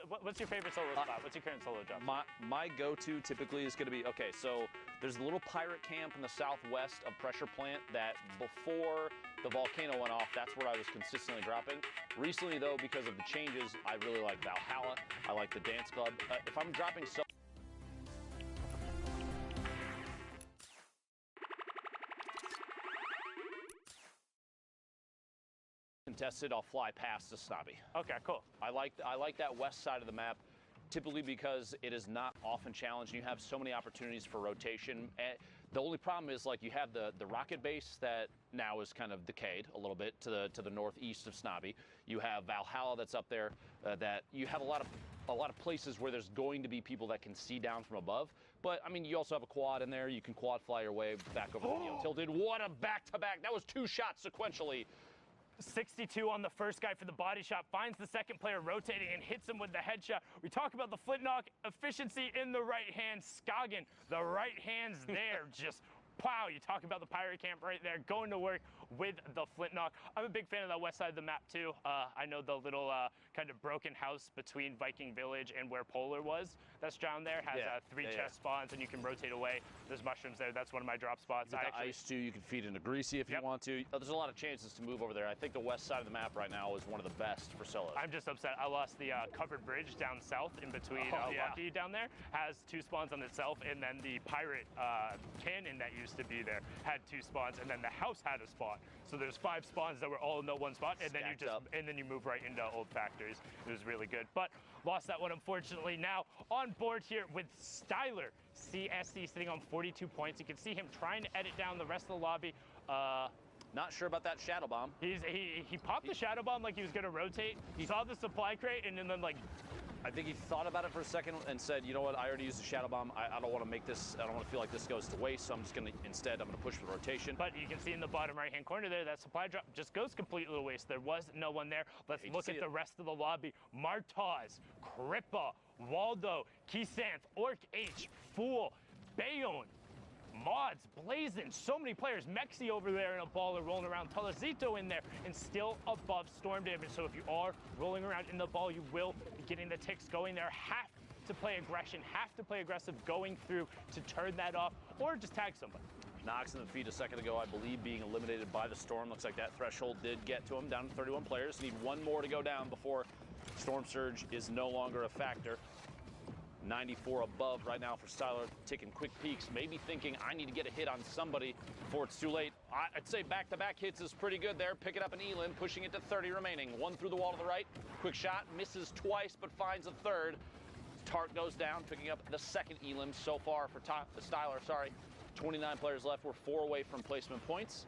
What's your favorite solo spot? What's your current solo jump? My go-to typically is going to be, okay, so there's a little pirate camp in the southwest of Pressure Plant that before the volcano went off, that's where I was consistently dropping. Recently, though, because of the changes, I really like Valhalla. I like the dance club. If I'm dropping contested, I'll fly past the snobby. Okay, cool. I like that west side of the map, typically because it is not often challenged. You have so many opportunities for rotation. The only problem is, like, you have the rocket base that now is kind of decayed a little bit to the northeast of Snobby. You have Valhalla that's up there. That you have a lot of places where there's going to be people that can see down from above. But I mean, you also have a quad in there. You can quad fly your way back over the tilted. What a back-to-back! That was 2 shots sequentially. 62 on the first guy for the body shot, finds the second player rotating and hits him with the headshot. We talk about the flintlock efficiency in the right hand. Scoggin, the right hand's there, just wow, you talk about the pirate camp right there, going to work with the flintlock. I'm a big fan of the west side of the map too. I know the little kind of broken house between Viking Village and where Polar was, that's down there, has 3 chest spawns and you can rotate away. There's mushrooms there. That's one of my drop spots. Ice too, you can feed into Greasy if you want to. There's a lot of chances to move over there. I think the west side of the map right now is one of the best for solos. I'm just upset. I lost the covered bridge down south in between Lucky down there. Has 2 spawns on itself, and then the pirate cannon that used to be there had 2 spawns, and then the house had a spawn. So there's 5 spawns that were all in the one spot, and then you move right into old factories. It was really good, but lost that one unfortunately. Now on board here with Styler, CSC sitting on 42 points. You can see him trying to edit down the rest of the lobby. Not sure about that shadow bomb. He popped the shadow bomb like he was gonna rotate. He saw the supply crate and then like, I think he thought about it for a second and said, you know what, I already used the shadow bomb. I don't want to make this, I don't want to feel like this goes to waste, so I'm just going to, instead, I'm going to push for the rotation. But you can see in the bottom right-hand corner there, that supply drop just goes completely to waste. There was no one there. Let's look at the rest of the lobby. Martaz, Crippa, Waldo, Kisanth, Orc H, Fool, Bayonne, Mods, Blazin, so many players. Mexi over there in a baller rolling around. Talazito in there and still above storm damage. So if you are rolling around in the ball, you will be getting the ticks going there. Have to play aggression, have to play aggressive going through to turn that off or just tag somebody. Knox in the feed a second ago, I believe, being eliminated by the storm. Looks like that threshold did get to him, down to 31 players. Need 1 more to go down before Storm Surge is no longer a factor. 94 above right now for Styler, taking quick peeks, maybe thinking I need to get a hit on somebody before it's too late. I'd say back-to-back hits is pretty good there. Picking up an Elim, pushing it to 30 remaining. 1 through the wall to the right. Quick shot, misses twice, but finds a third. Tart goes down, picking up the second Elim so far for Styler, sorry. 29 players left. We're 4 away from placement points.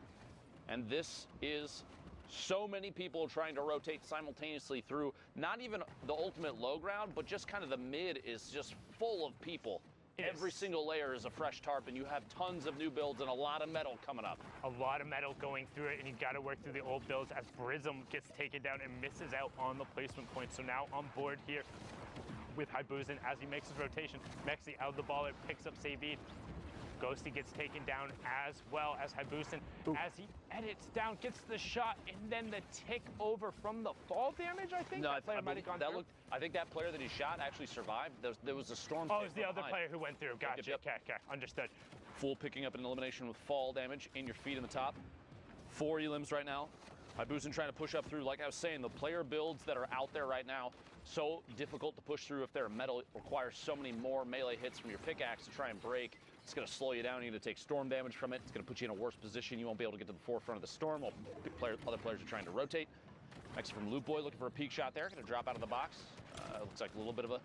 And this is so many people trying to rotate simultaneously through not even the ultimate low ground, but just kind of the mid is just full of people. Every single layer is a fresh tarp, and you have tons of new builds and a lot of metal coming up. A lot of metal going through it, and you've got to work through the old builds as Brism gets taken down and misses out on the placement point. So now on board here with Haibuzin as he makes his rotation. Mexi out of the ball, it picks up Savid. Ghosty gets taken down as well as Haibuzin as he edits down, gets the shot, and then the tick over from the fall damage, I think. No, that player might have gone through. I think that player that he shot actually survived. There was a storm. Oh, it was the other player who went through. Gotcha. Yep. Okay, understood. Full picking up an elimination with fall damage in your feet in the top. 4 elims right now. Haibuzin trying to push up through. Like I was saying, the player builds that are out there right now, so difficult to push through if they're metal. It requires so many more melee hits from your pickaxe to try and break. It's going to slow you down. You're going to take storm damage from it. It's going to put you in a worse position. You won't be able to get to the forefront of the storm while other players are trying to rotate. Next from Loot Boy, looking for a peek shot there. Going to drop out of the box. Looks like a little bit of a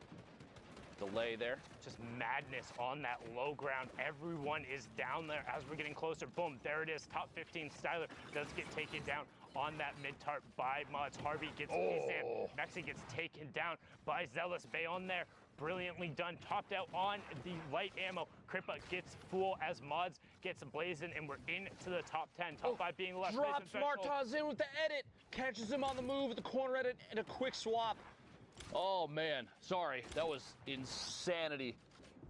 delay there. Just madness on that low ground. Everyone is down there as we're getting closer. Boom, there it is. Top 15 Styler does get taken down on that mid-tarp by Mods. Harvey gets Mexi gets taken down by Zealous. Bay on there. Brilliantly done. Topped out on the light ammo. Crippa gets Fool as Mods gets Blazin', and we're into the top 10. Top 5 being left. Drops Martaz in with the edit. Catches him on the move with the corner edit and a quick swap. Oh, man. Sorry. That was insanity.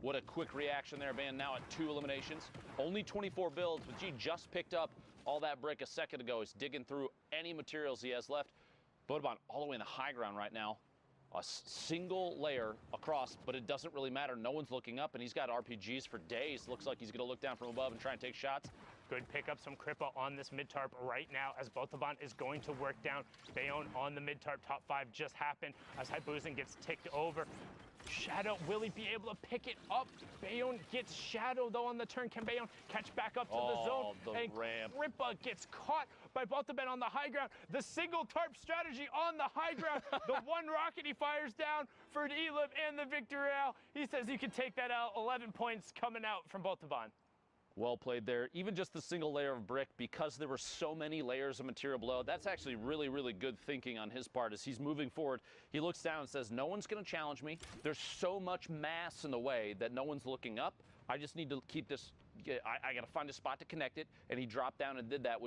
What a quick reaction there, man. Now at 2 eliminations. Only 24 builds, but G just picked up all that brick a second ago. He's digging through any materials he has left. Bodeban all the way in the high ground right now. a single layer across, but it doesn't really matter. No one's looking up, and he's got RPGs for days. Looks like he's going to look down from above and try and take shots. Good pick up some Kripa on this mid-tarp right now as Botaban is going to work down. Bayonne on the mid-tarp, top 5 just happened as Haibuzin gets ticked over. Shadow, will he be able to pick it up? Bayonne gets Shadow though on the turn. Can Bayonne catch back up to the zone? And ramp. Kripa gets caught by Botaban on the high ground. The single tarp strategy on the high ground. The one rocket he fires down for an Elib and the victory out. He says you can take that out. 11 points coming out from Botaban. Well played there. Even just the single layer of brick, because there were so many layers of material below, that's actually really, really good thinking on his part as he's moving forward. He looks down and says, no one's going to challenge me. There's so much mass in the way that no one's looking up. I just need to keep this, I got to find a spot to connect it. And he dropped down and did that,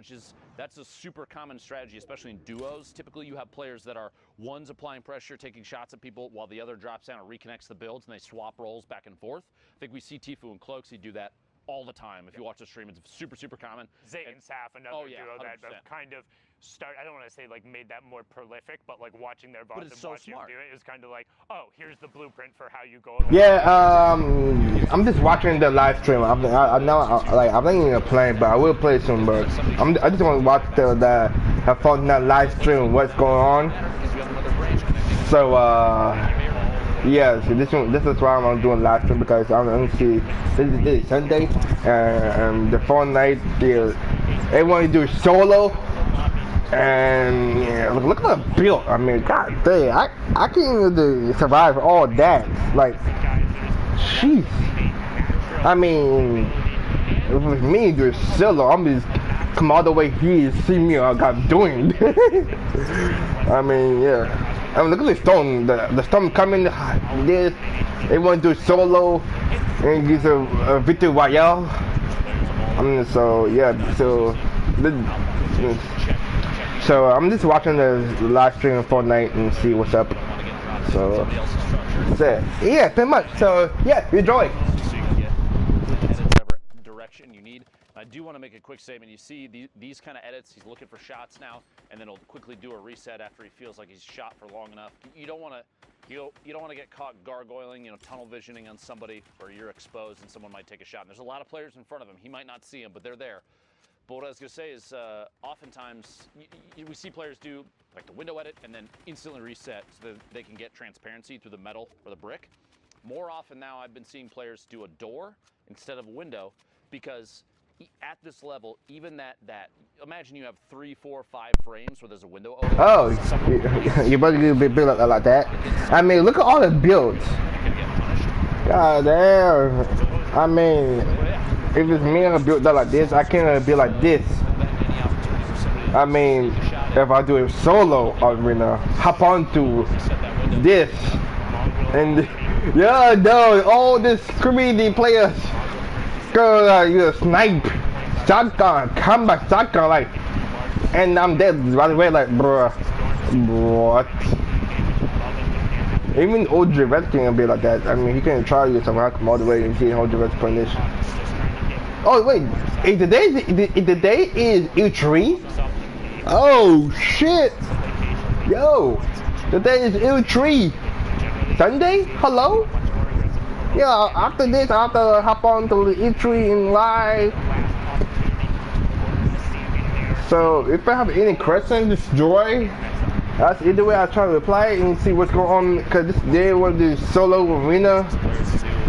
that's a super common strategy, especially in duos. Typically you have players that are one's applying pressure, taking shots at people while the other drops down and reconnects the builds and they swap roles back and forth. I think we see Tfue and Cloaksy do that all the time. If you watch the stream, it's super, super common. Zay and Saf, another duo 100%. that kind of I don't want to say like made that more prolific, but like watching their VODs and so watching smart. them do it, it was kind of like, oh, here's the blueprint for how you go. Yeah, I'm just watching the live stream. I know, like, I'm not even playing, but I will play soon. But I just want to watch the Fortnite live stream, what's going on. So, yeah, so this is why I'm doing live stream, because I'm going to see this is Sunday, and the Fortnite, everyone do solo, and yeah, look at the build. I mean, god dang, I can't even survive all that. Like, jeez. I mean, if it was me doing solo, I'm just come all the way here and see me what I'm doing. I mean, yeah. I mean, look at the storm. The storm coming. This everyone do solo and gives a victory royale. I mean, so yeah. So I'm just watching the live stream of Fortnite and see what's up. So that's it. Yeah, pretty much. So yeah, enjoy. So you can get whatever direction you need. I do want to make a quick statement. You see these kind of edits. He's looking for shots now, and then he'll quickly do a reset after he feels like he's shot for long enough. You don't want to get caught gargoyling, tunnel visioning on somebody where you're exposed and someone might take a shot. And there's a lot of players in front of him. He might not see them, but they're there. But what I was going to say is oftentimes we see players do like the window edit and then instantly reset so that they can get transparency through the metal or the brick. More often now I've been seeing players do a door instead of a window, because at this level, even that imagine you have 3, 4, 5 frames where there's a window open. Oh, you're about to be built like that. I mean, look at all the builds. God damn. I mean, if it's me and a build like this, I can't build like this. I mean, if I do a solo arena, hop onto this, and yeah, no, all this crazy players go you snipe, shotgun, combat shotgun, like, and I'm dead right away, like, bruh, what? Even old Red can be like that. I mean, he can try you somehow come all the way and see how the rest punish. Oh wait, the day is E3? Oh shit! Yo, the day is E3. Sunday? Hello? Yeah, after this, I have to hop on to the E3 in live. So if I have any questions, Joy, that's either way I try to reply and see what's going on, because this day was the solo arena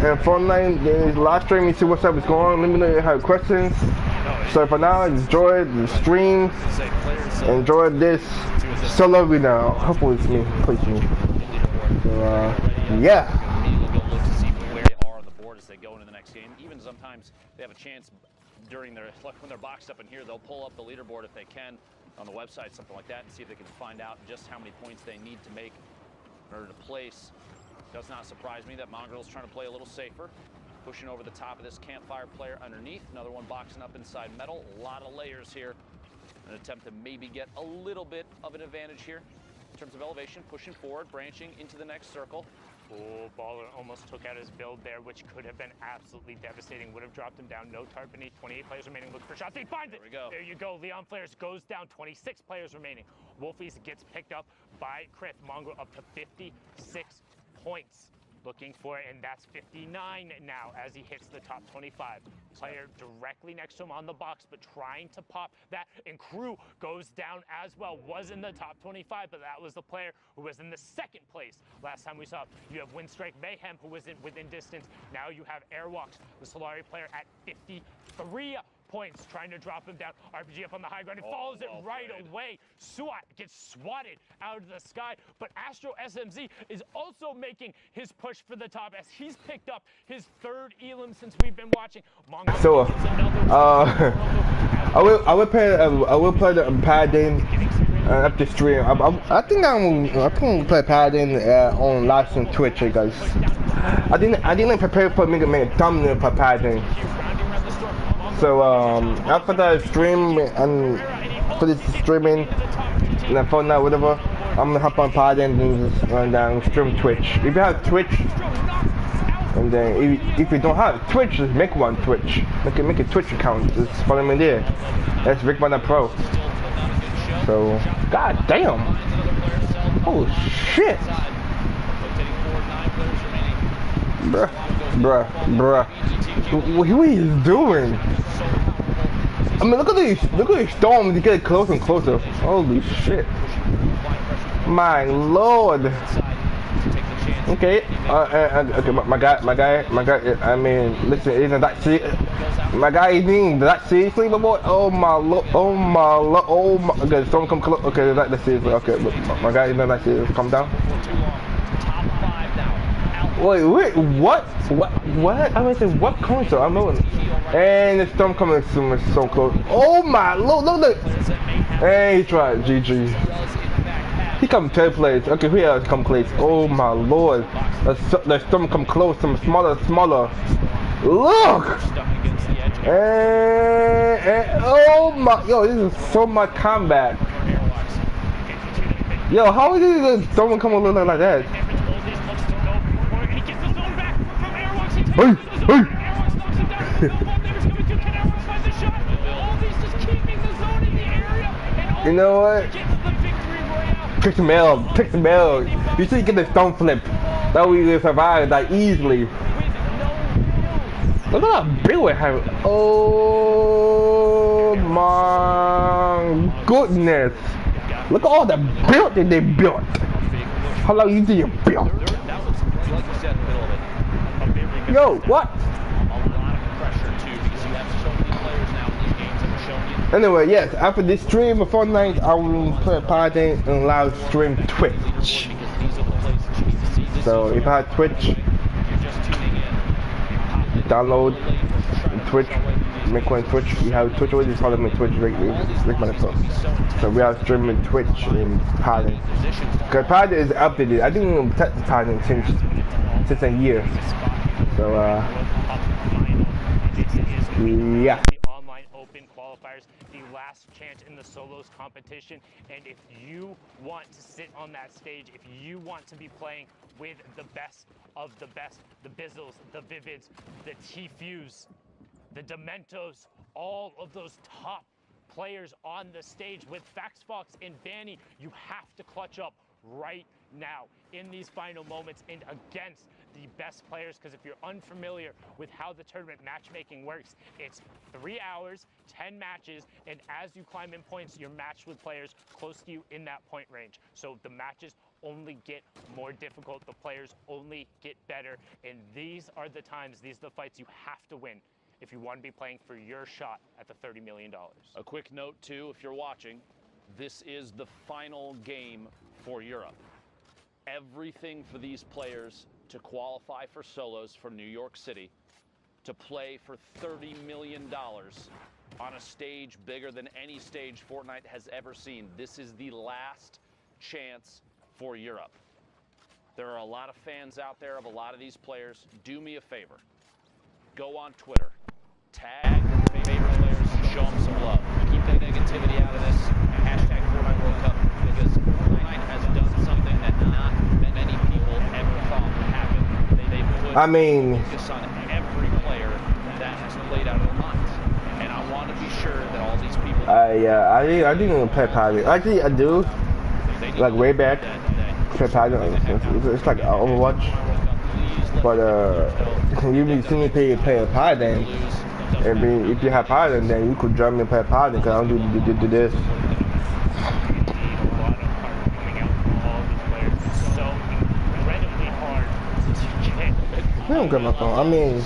and Fortnite. Then it's live stream, you see what's up, what's going on. Let me know if you have questions. So for now, enjoy the stream, enjoy this solo arena. Hopefully it's me, please me. So, yeah. As they go into the next game. Even sometimes they have a chance during their, like when they're boxed up in here, they'll pull up the leaderboard if they can on the website, something like that, and see if they can find out just how many points they need to make in order to place. Does not surprise me that Mongrel's trying to play a little safer, pushing over the top of this campfire player underneath. Another one boxing up inside metal. A lot of layers here. An attempt to maybe get a little bit of an advantage here in terms of elevation, pushing forward, branching into the next circle. Oh, Baller almost took out his build there, which could have been absolutely devastating. Would have dropped him down. No tarp beneath. 28 players remaining. Looks for shots. He finds it. There we go. There you go. Leon Flares goes down. 26 players remaining. Wolfies gets picked up by Krith. Mongrel up to 56 points. Looking for it, and that's 59 now as he hits the top 25. Player directly next to him on the box, but trying to pop that, and Crew goes down as well. Was in the top 25, but that was the player who was in the second place last time we saw. You have Windstrike Mayhem, who was within distance. Now you have Airwalks, the Solari player, at 53 points, trying to drop him down. RPG up on the high ground, and follows it right away. Suat gets swatted out of the sky, but Astro SMZ is also making his push for the top as he's picked up his third elim since we've been watching. So, I will play the Paladin after stream. I think I'm play Paladin on live stream Twitch, guys. I didn't prepare for me to make a thumbnail for Paladin. So after the stream and for this streaming and then Fortnite, whatever, I'm gonna hop on Paladin and just run down stream Twitch. If you have Twitch, and then if you don't have Twitch, just make one Twitch. Make a Twitch account. Just follow me there. That's RickmettaPro. So, god damn. Oh shit. Bruh. What are you doing? I mean, look at these storms getting closer and closer. Holy shit. My lord. Okay, okay, my guy, I mean, listen, isn't that serious? My guy isn't that seriously, my boy? Oh my lord, okay, storm come close, okay, that's seriously, okay, my guy isn't that serious, calm down. Wait, what? I mean, what console? I'm knowing. And the storm coming so close. Oh my lord, look. Hey, he tried, GG. He come third place. Okay, who else come place? Oh my lord. The storm come close, some smaller. Look! And oh my, yo, this is so much combat. Yo, how is this storm come look like that? Hey! You know what? Pick the mail. You should get the stone flip. That way you survive that easily. Look at that big we have. Oh my goodness. Look at all the build that they built. How long you think you built? Yo, what? Anyway, yes, after this stream of Fortnite, I will play Paladin and live stream Twitch. So if I have Twitch, download Twitch, make one Twitch. We have Twitch already, follow me Twitch, RickmettaPro. So we are streaming Twitch in Paladin. Because Paladin is updated. I didn't even touch Paladin since a year. So yeah. Qualifiers, the last chance in the solos competition, and if you want to sit on that stage, if you want to be playing with the best of the best, the Bizzles, the Vivids, the Tfuse, the Dementos, all of those top players on the stage with FaxFox and Banny, you have to clutch up right now in these final moments and against the best players, because if you're unfamiliar with how the tournament matchmaking works, it's 3 hours, 10 matches, and as you climb in points, you're matched with players close to you in that point range. So the matches only get more difficult, the players only get better, and these are the times, these are the fights you have to win if you want to be playing for your shot at the $30 million. A quick note too, if you're watching, this is the final game for Europe. Everything for these players to qualify for solos for New York City, to play for $30 million on a stage bigger than any stage Fortnite has ever seen. This is the last chance for Europe. There are a lot of fans out there of a lot of these players. Do me a favor. Go on Twitter. Tag your favorite players. Show them some love. Keep the negativity out of this. Hashtag Fortnite World Cup, because Fortnite has done something that not many people ever thought would happen. They put focus on every player that has played out of the month. And I want to be sure that all these people... I didn't even play Paladin. Actually, I do. like way back. Except it's like Overwatch. But you see me play a Paladin. And if you have Paladin, then you could join me and play a Paladin. Cause I don't do this. I don't get my phone. I mean,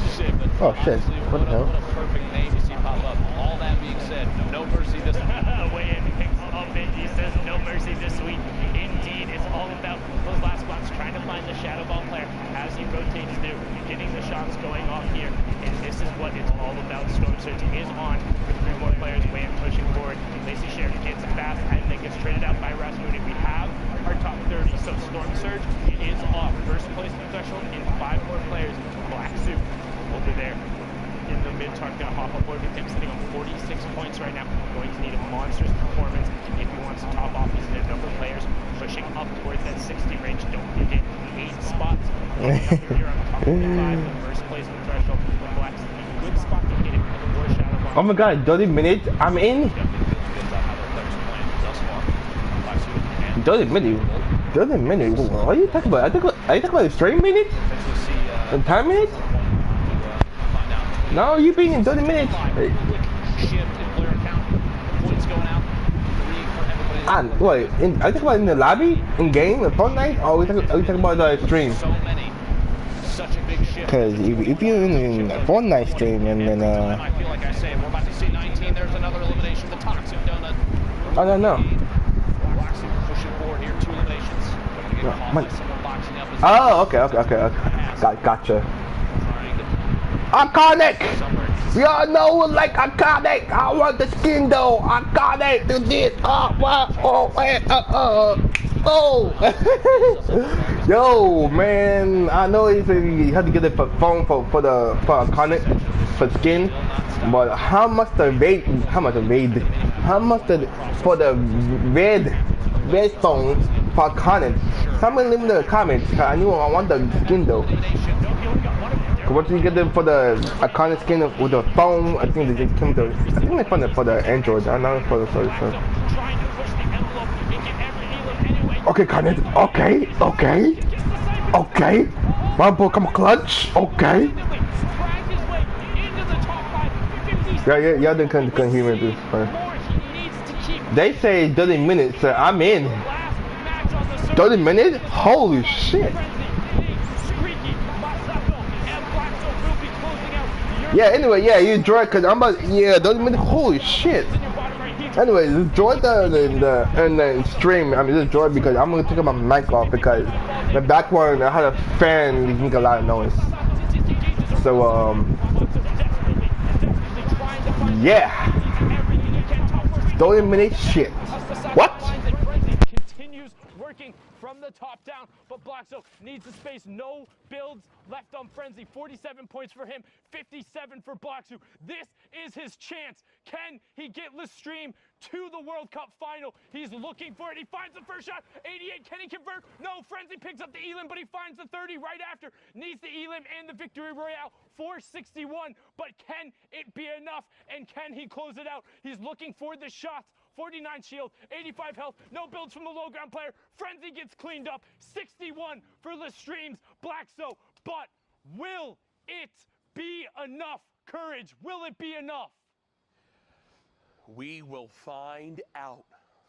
oh shit, what the hell? What a perfect name to see pop up. All that being said, no mercy this week. Way in picks up it. He says no mercy this week. Indeed, it's all about those last spots, trying to find the shadow ball player as he rotates through, getting the shots going off here. And this is what it's all about. Storm Surge is on with 3 more players. Wham pushing forward. Lacey Sherry gets fast and then gets traded out by Rasmussen. We have our top 30, so Storm Surge is off. First place in the threshold in 5 more players. Black Suit over there in the mid-tark, gonna hop up over him, sitting on 46 points right now. Going to need a monstrous performance if he wants to top off. He's in a number of players pushing up towards that 60 range. Don't forget 8 spots coming up here on top of the 5, the first place in the threshold. The Blacks, good spot to get him for the war shadow bomb. Oh my god, 30 minutes, I'm in. 30 minutes? 30 minutes? What are you talking about? Are you talking about 3 minutes? And 10 minutes? No, you've been in 30 minutes. Wait, are you talking about in the lobby? In game? In Fortnite? Or are you talking about the stream? Because if you're in the Fortnite stream and then I feel like I say we're about to see 19. There's another elimination. The toxic donut. I don't know. Pushing forward here, 2 eliminations. Oh, okay. Gotcha. Iconic! Y'all know like Iconic! I want the skin though! Iconic! Do this! Yo, man! I know you have to get it for phone for Iconic for skin, but how much for the red phone for Iconic? Someone leave in the comments. I want the skin though. Once you get them for the Iconic skin with the phone, I think they just come to. I think they for the Android. I know for the sorry. Okay, Iconic. Okay. One ball come clutch. Okay. Yeah, they can hear me this. They say 30 minutes. I'm in. 30 minutes? Holy shit. Yeah, anyway, yeah, you enjoy it, cause I'm about, yeah, 30 minutes, holy shit. Anyway, enjoy the stream. I mean, just enjoy it because I'm gonna take my mic off because the back one, I had a fan make a lot of noise. So, yeah. 30 minutes shit. What? Continues working from the top down, but Blackzo needs the space. No builds left on Frenzy. 47 points for him, 57 for Blackzo. This is his chance. Can he get Lestream to the World Cup final? He's looking for it. He finds the first shot. 88. Can he convert? No. Frenzy picks up the Elim, but he finds the 30 right after. Needs the Elim and the victory royale. 461. But can it be enough? And can he close it out? He's looking for the shots. 49 shield, 85 health, no builds from the low ground player. Frenzy gets cleaned up, 61 for Lestream's Blackzo. But will it be enough? Courage, will it be enough? We will find out,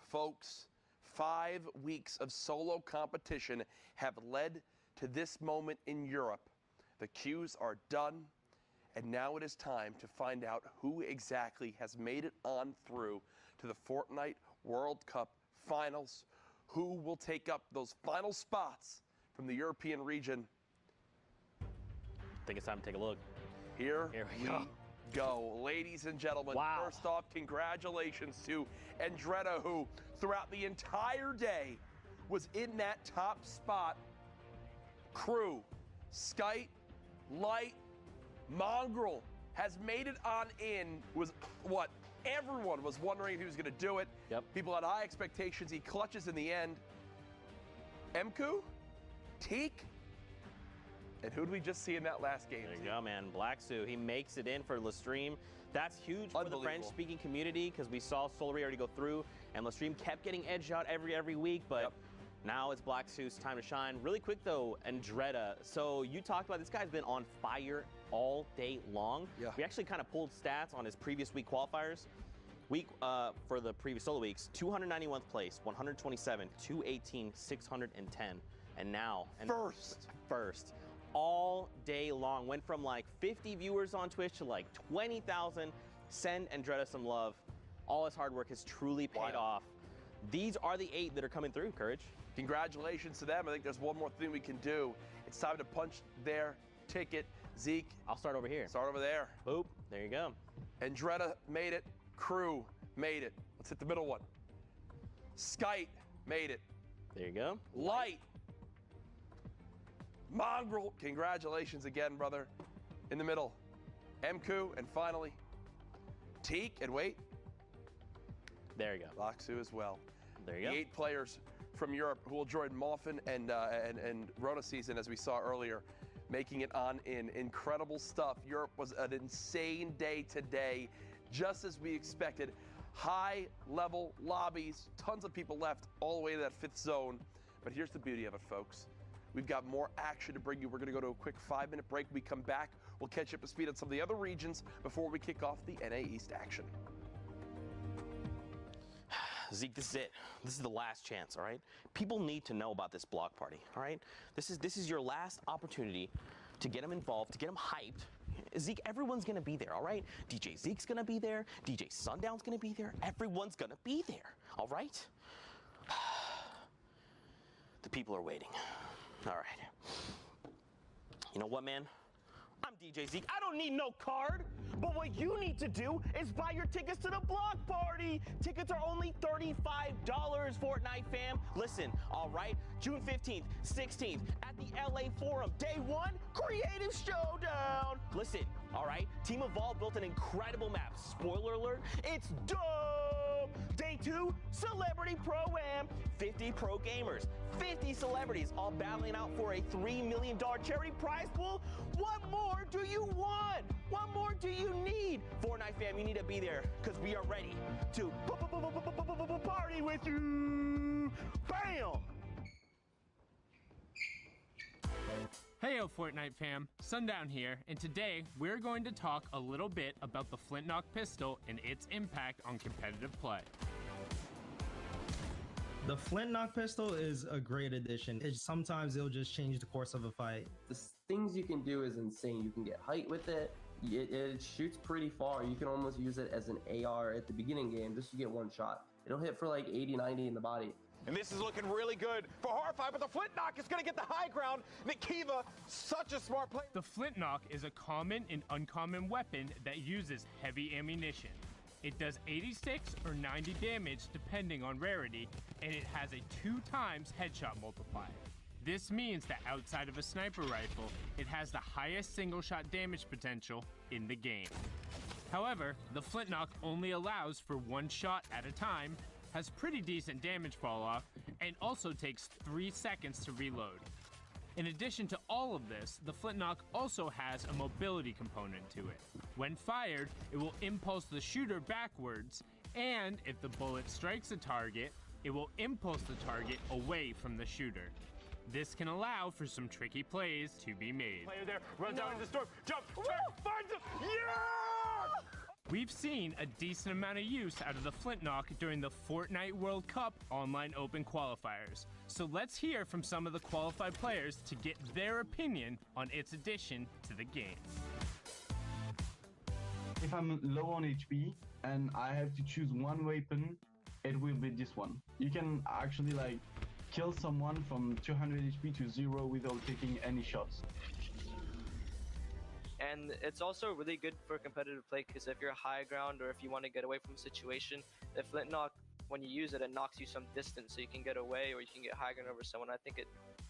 folks. 5 weeks of solo competition have led to this moment in Europe. The queues are done, and now it is time to find out who exactly has made it on through to the Fortnite World Cup Finals. Who will take up those final spots from the European region? I think it's time to take a look. Here we go. Ladies and gentlemen, first off, congratulations to Andretta, who throughout the entire day was in that top spot. Crew, Skite, Light, Mongrel has made it on in. Was what? Everyone was wondering if he was going to do it. Yep. People had high expectations. He clutches in the end. Mku, Teak, and who did we just see in that last game? There you go, man. Blackzo, he makes it in for Lestream. That's huge for the French-speaking community because we saw Solary already go through, and Lestream kept getting edged out every week. But Now it's Black Suit's time to shine. Really quick though, Andretta. So you talked about this guy's been on fire all day long. Yeah. We actually kind of pulled stats on his previous week qualifiers. For the previous solo weeks, 291th place, 127, 218, 610, and now first. All day long. Went from like 50 viewers on Twitch to like 20,000. Send Andretta some love. All his hard work has truly paid off. These are the 8 that are coming through, Courage. Congratulations to them. I think there's one more thing we can do. It's time to punch their ticket. Zeke. I'll start over here. Start over there. Boop. There you go. Andretta made it. Crew made it. Let's hit the middle one. Skite made it. There you go. Light. Mongrel. Congratulations again, brother. In the middle. MQ. And finally, Teak. And wait. There you go. Laksu as well. There you go. The 8 players from Europe who will join Moffin and Rona season, as we saw earlier, making it on in. Incredible stuff. Europe was an insane day today, just as we expected. High-level lobbies, tons of people left all the way to that 5th zone. But here's the beauty of it, folks. We've got more action to bring you. We're going to go to a quick 5-minute break. When we come back, we'll catch you up to speed on some of the other regions before we kick off the NA East action. Zeke, this is it. This is the last chance, all right? People need to know about this block party, all right? This is your last opportunity to get them involved, to get them hyped. Zeke, everyone's gonna be there, all right? DJ Zeke's gonna be there. DJ Sundown's gonna be there. Everyone's gonna be there, all right? The people are waiting. All right. You know what, man? I'm DJ Zeke. I don't need no card. But what you need to do is buy your tickets to the block party. Tickets are only $35, Fortnite fam. Listen, all right, June 15th, 16th at the LA Forum. Day 1, Creative Showdown. Listen, all right, Team Evolve built an incredible map. Spoiler alert, it's dope. Day 2, Celebrity Pro-Am. 50 pro gamers, 50 celebrities, all battling out for a $3 million charity prize pool. What more do you want? What more do you need? Fortnite fam, you need to be there because we are ready to party with you. Bam! Heyo Fortnite fam, Sundown here, and today we're going to talk a little bit about the Flintlock pistol and its impact on competitive play. The Flintlock pistol is a great addition. Sometimes it'll just change the course of a fight. The things you can do is insane. You can get height with it. It shoots pretty far. You can almost use it as an AR at the beginning game just to get one shot. It'll hit for like 80, 90 in the body. And this is looking really good for Horrify, but the Flintlock is going to get the high ground. Nikiva, such a smart play. The Flintlock is a common and uncommon weapon that uses heavy ammunition. It does 86 or 90 damage depending on rarity, and it has a 2 times headshot multiplier. This means that outside of a sniper rifle, it has the highest single shot damage potential in the game. However, the Flintlock only allows for 1 shot at a time, has pretty decent damage fall off, and also takes 3 seconds to reload. In addition to all of this, the Flintlock also has a mobility component to it. When fired, it will impulse the shooter backwards, and if the bullet strikes a target, it will impulse the target away from the shooter. This can allow for some tricky plays to be made. Player there, runs out into the storm, jump, finds him, yeah! We've seen a decent amount of use out of the Flintlock during the Fortnite World Cup online open qualifiers. So let's hear from some of the qualified players to get their opinion on its addition to the game. If I'm low on HP and I have to choose one weapon, it will be this one. You can actually like kill someone from 200 HP to 0 without taking any shots. And it's also really good for competitive play because if you're high ground or if you want to get away from a situation, the Flintlock, when you use it, it knocks you some distance so you can get away or you can get high ground over someone. I think it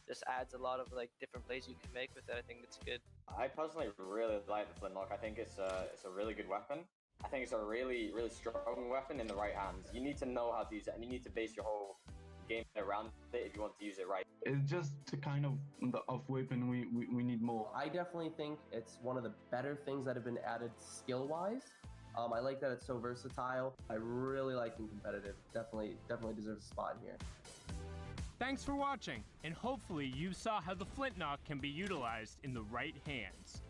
just adds a lot of like different plays you can make with it. I think it's good. I personally really like the Flintlock. I think it's a really good weapon. I think it's a really, really strong weapon in the right hands. You need to know how to use it and you need to base your whole game around it if you want to use it right. It's just the kind of weapon we need more. I definitely think it's one of the better things that have been added skill-wise. I like that it's so versatile. I really like it competitive. Definitely deserves a spot here. Thanks for watching, and hopefully you saw how the Flintknock can be utilized in the right hands.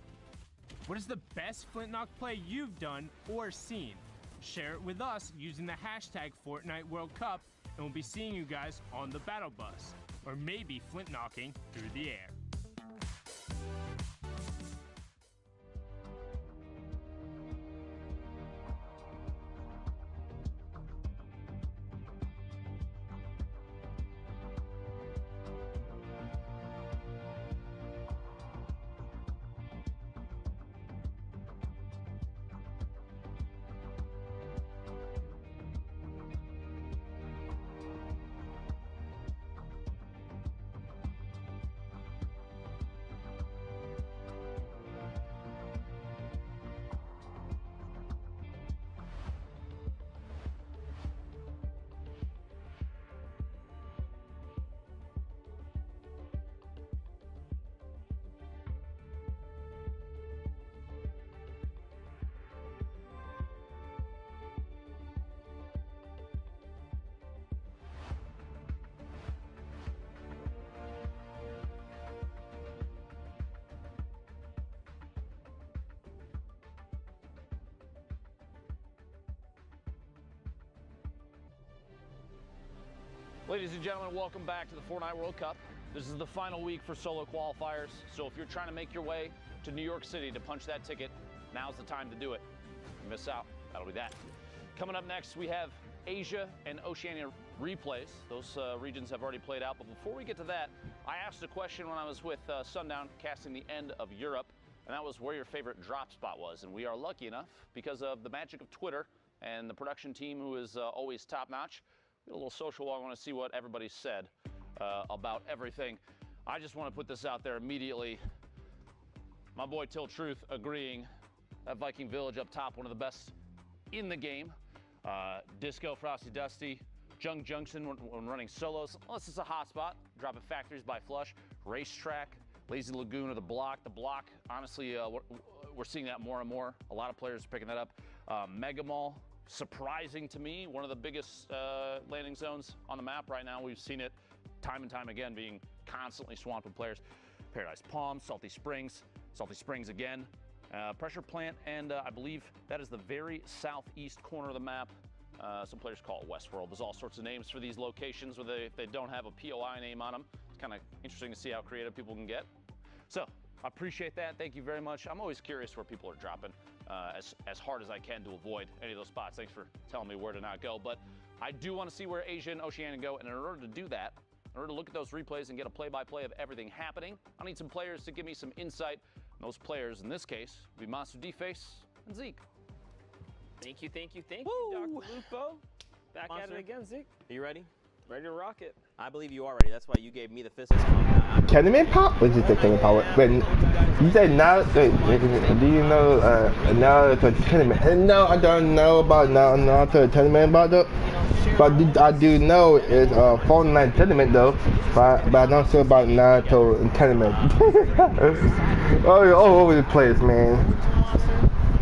What is the best Flintknock play you've done or seen? Share it with us using the hashtag Fortnite World Cup, and we'll be seeing you guys on the battle bus, or maybe Flintknocking through the air. Ladies and gentlemen, welcome back to the Fortnite World Cup. This is the final week for solo qualifiers, so if you're trying to make your way to New York City to punch that ticket, now's the time to do it. If you miss out, that'll be that. Coming up next, we have Asia and Oceania replays. Those regions have already played out, but before we get to that, I asked a question when I was with Sundown casting the end of Europe, and that was where your favorite drop spot was. And we are lucky enough, because of the magic of Twitter and the production team who is always top-notch, a little social walk. I want to see what everybody said about everything. I just want to put this out there immediately. My boy Till Truth agreeing that Viking Village up top, one of the best in the game. Disco, Frosty Dusty, Jung Junction when running solos. Unless it's a hotspot, dropping factories by Flush. Racetrack, Lazy Lagoon or the Block. The Block, honestly, we're seeing that more and more. A lot of players are picking that up. Mega Mall. Surprising to me, one of the biggest landing zones on the map right now. We've seen it time and time again being constantly swamped with players. Paradise Palms, Salty Springs again, Pressure Plant, and I believe that is the very southeast corner of the map. Some players call it Westworld. There's all sorts of names for these locations where if they don't have a POI name on them. It's kind of interesting to see how creative people can get. So I appreciate that. Thank you very much. I'm always curious where people are dropping. As hard as I can to avoid any of those spots. Thanks for telling me where to not go. But I do want to see where Asia and Oceania go. And in order to do that, in order to look at those replays and get a play-by-play of everything happening, I need some players to give me some insight. And those players, in this case, will be Monster D-Face and Zeke. Thank you, Dr. Lupo. Back at it again, Zeke. Are you ready? Ready to rock it. I believe you are ready. That's why you gave me the fist bump. Tournament pop? What is the tournament pop? Wait, you said now? Wait, do you know now it's a tournament? No, I don't know about now to a tournament about though. But I do know it's a Fortnite tournament though. But I'm not sure about Naruto tournament. all over the place, man.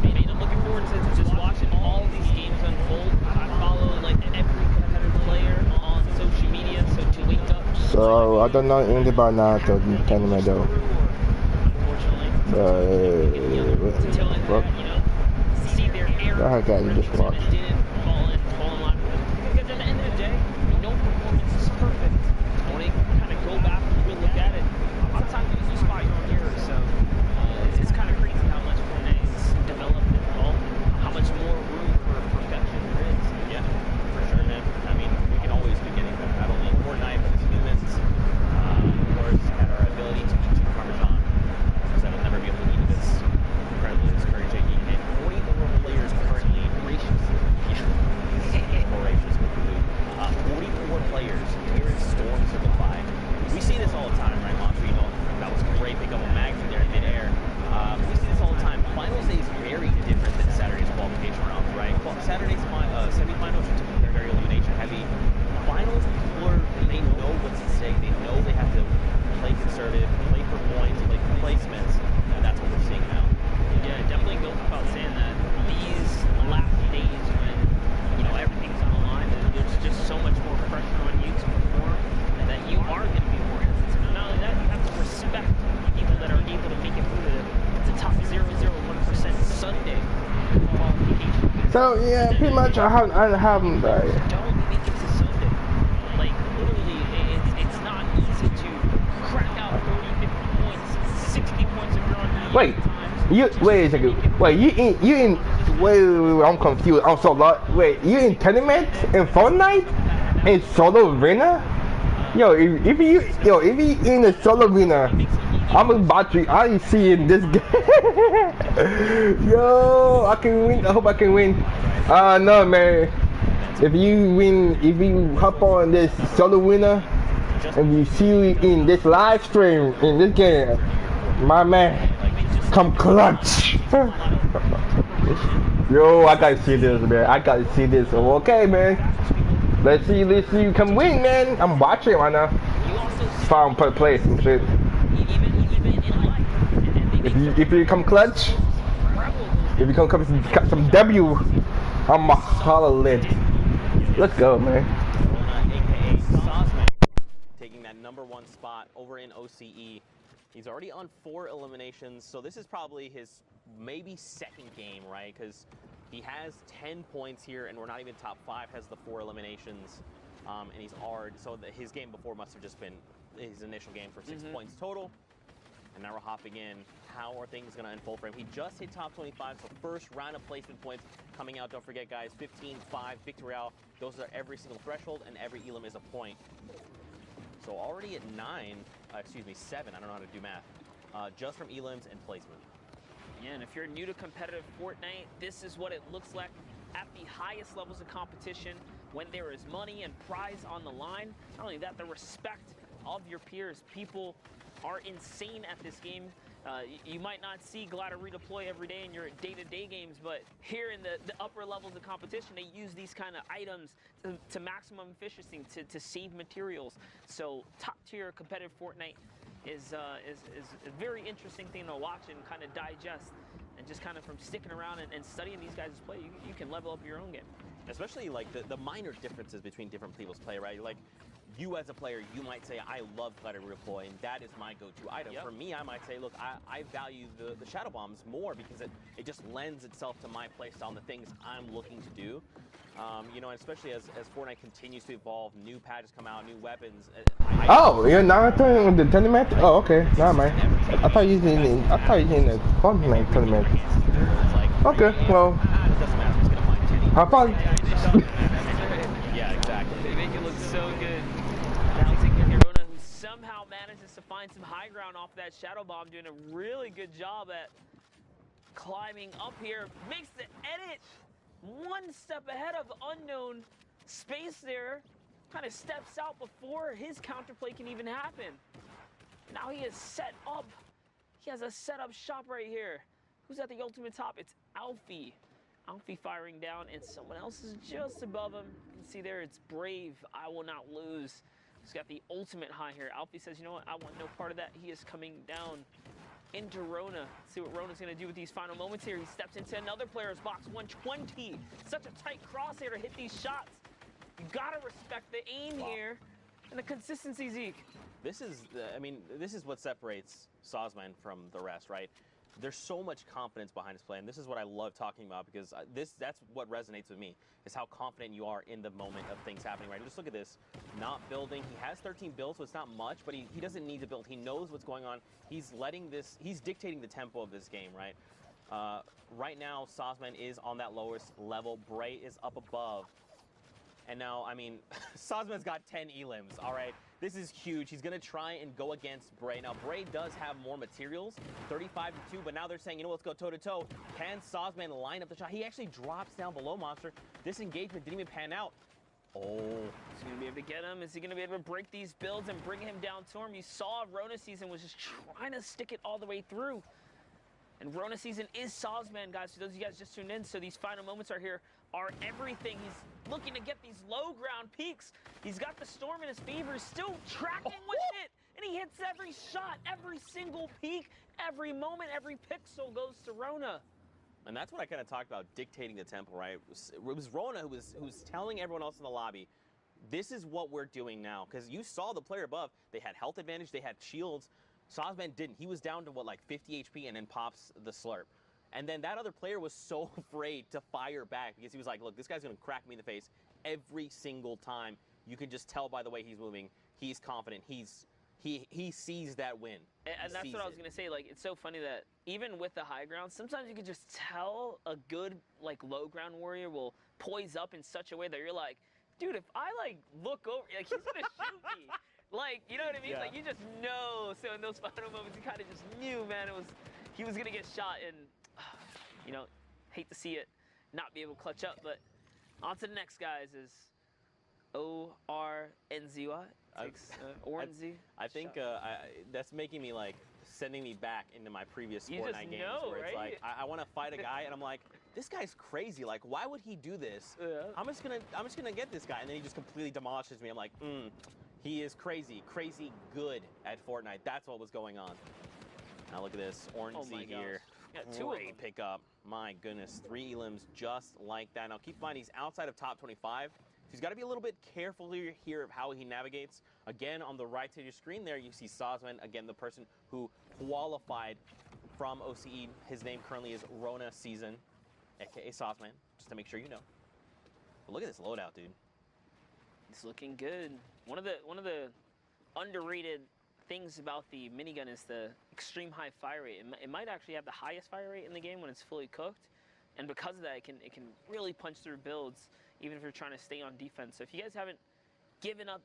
I'm looking forward to just watching all these games unfold. I follow like every competitive player on social media, so to wake up. So I don't know anything about Naruto tournament though. Well, see their error. I got you just watch. Because at the end of the day, no performance is perfect. When they kind of go back and really look at it, a lot of times you spot your own errors. So it's kind of crazy how much Fortnite is developed and evolved, how much more room for perfection there is. Yeah, for sure, man. I mean, we can always be getting better. Not only Fortnite, but as humans, of course, at our ability to eat Parmesan. Because I will never be able to eat this incredibly discouraging. And 40 more players currently graciously So yeah, pretty much I haven't. Don't think it's a Sunday. Like literally, it's not easy to crack out 30, 50 points, 60 points if you're on the Wait, wait a second. Wait, you in? Wait, I'm confused. I'm so lost. Wait, you in tournament in Fortnite in solo arena? Yo, if you in the solo arena, I'm about to. I see in this game. Yo, I can win. I hope I can win. No, man. If you hop on this solo winner, and you see you in this live stream in this game, my man, come clutch. Yo, I gotta see this, man. I gotta see this. Okay, man. Let's see you can win, man. I'm watching right now. Found play some shit. If you come clutch, if you come some W, I'm a holler lit. Let's go, man. Taking that #1 spot over in OCE. He's already on 4 eliminations, so this is probably his maybe second game, right? Because he has 10 points here, and we're not even top 5, has the 4 eliminations, and he's hard. So his game before must have just been his initial game for 6 points total. And now we're hopping in. How are things going to unfold for him? He just hit top 25, so first round of placement points coming out. Don't forget, guys, 15, 5, Victorial. Those are every single threshold, and every elim is a point. So already at 7, I don't know how to do math, just from elims and placement. Yeah, and if you're new to competitive Fortnite, this is what it looks like at the highest levels of competition when there is money and prize on the line. Not only that, the respect of your peers. People are insane at this game. You might not see Glider redeploy every day in your day-to-day games, but here in the upper levels of competition, they use these kind of items to maximum efficiency, to save materials. So top-tier competitive Fortnite is a very interesting thing to watch and kind of digest. And just kind of from sticking around and studying these guys' play, you can level up your own game. Especially like the minor differences between different people's play, right? Like you as a player, you might say, I love Glider redeploy, and that is my go-to item. Yep. For me, I might say, look, I value the Shadow Bombs more because it just lends itself to my playstyle and the things I'm looking to do. You know, and especially as Fortnite continues to evolve, new patches come out, new weapons. Oh, you're not doing the tournament? Oh, okay. Nah, man. I thought you was in the Fortnite tournament. Okay, well. Have fun. Yeah, exactly. They make it look so good. Now taking Hirona, who somehow manages to find some high ground off that Shadow Bomb, doing a really good job at climbing up here. Makes the edit one step ahead of Unknown. Space there. Kind of steps out before his counterplay can even happen. Now he is set up. He has a setup shop right here. Who's at the ultimate top? It's Alfie. Alfie firing down, and someone else is just above him. You can see there, it's Brave. I will not lose. He's got the ultimate high here. Alfie says, you know what? I want no part of that. He is coming down into Rona. Let's see what Rona's going to do with these final moments here. He steps into another player's box. 120. Such a tight crosshair to hit these shots. You gotta respect the aim here and the consistency, Zeke. This is, I mean, this is what separates Sosman from the rest, right? There's so much confidence behind his play, and this is what I love talking about because that's what resonates with me, is how confident you are in the moment of things happening, right? Just look at this, not building. He has 13 builds, so it's not much, but he doesn't need to build. He knows what's going on. He's dictating the tempo of this game, right? Right now, Sosman is on that lowest level. Bray is up above. And now, I mean, Sosman's got 10 elims, all right? This is huge. He's going to try and go against Bray. Now, Bray does have more materials, 35-2, but now they're saying, you know, let's go toe-to-toe. Can Sosman line up the shot? He actually drops down below Monster. This engagement didn't even pan out. Oh. Is he going to be able to get him? Is he going to be able to break these builds and bring him down to him? You saw Rona Season was just trying to stick it all the way through. And Rona Season is Sosman, guys. For those of you guys just tuned in, so these final moments are here, are everything. He's looking to get these low ground peaks. He's got the Storm in his favor. He's still tracking with it. And he hits every shot, every single peak, every moment, every pixel goes to Rona. And that's what I kind of talked about, dictating the tempo, right? It was Rona who was telling everyone else in the lobby, this is what we're doing now. Because you saw the player above. They had health advantage. They had shields. Sosman didn't. He was down to, what, like 50 HP and then pops the slurp. And then that other player was so afraid to fire back because he was like, look, this guy's going to crack me in the face every single time. You can just tell by the way he's moving. He's confident. He sees that win. And that's what I was going to say. Like, it's so funny that even with the high ground, sometimes you can just tell a good, like, low ground warrior will poise up in such a way that you're like, dude, if I, like, look over, like, he's going to shoot me. Like, you know what I mean? Yeah. Like, you just know. So in those final moments, you kind of just knew, man, he was going to get shot. And, you know, hate to see it not be able to clutch up. But on to the next, guys, is O-R-N-Z-Y. Orenzy. I think that's making me like sending me back into my previous You Fortnite just games know, where it's right? like I want to fight a guy and I'm like, this guy's crazy. Like, why would he do this? Yeah. I'm just gonna get this guy, and then he just completely demolishes me. I'm like, he is crazy good at Fortnite. That's what was going on. Now look at this, Orenzy here. Got 2 of them. Great pickup. My goodness, 3 elims just like that. Now keep in mind he's outside of top 25. So he's got to be a little bit careful here of how he navigates. Again, on the right side of your screen there, you see Sosman, again, the person who qualified from OCE. His name currently is Rona Season, aka Sosman, just to make sure you know. But look at this loadout, dude. It's looking good. One of the underrated things about the minigun is the extreme high fire rate. It might actually have the highest fire rate in the game when it's fully cooked, and because of that, it can really punch through builds, even if you're trying to stay on defense. So if you guys haven't given up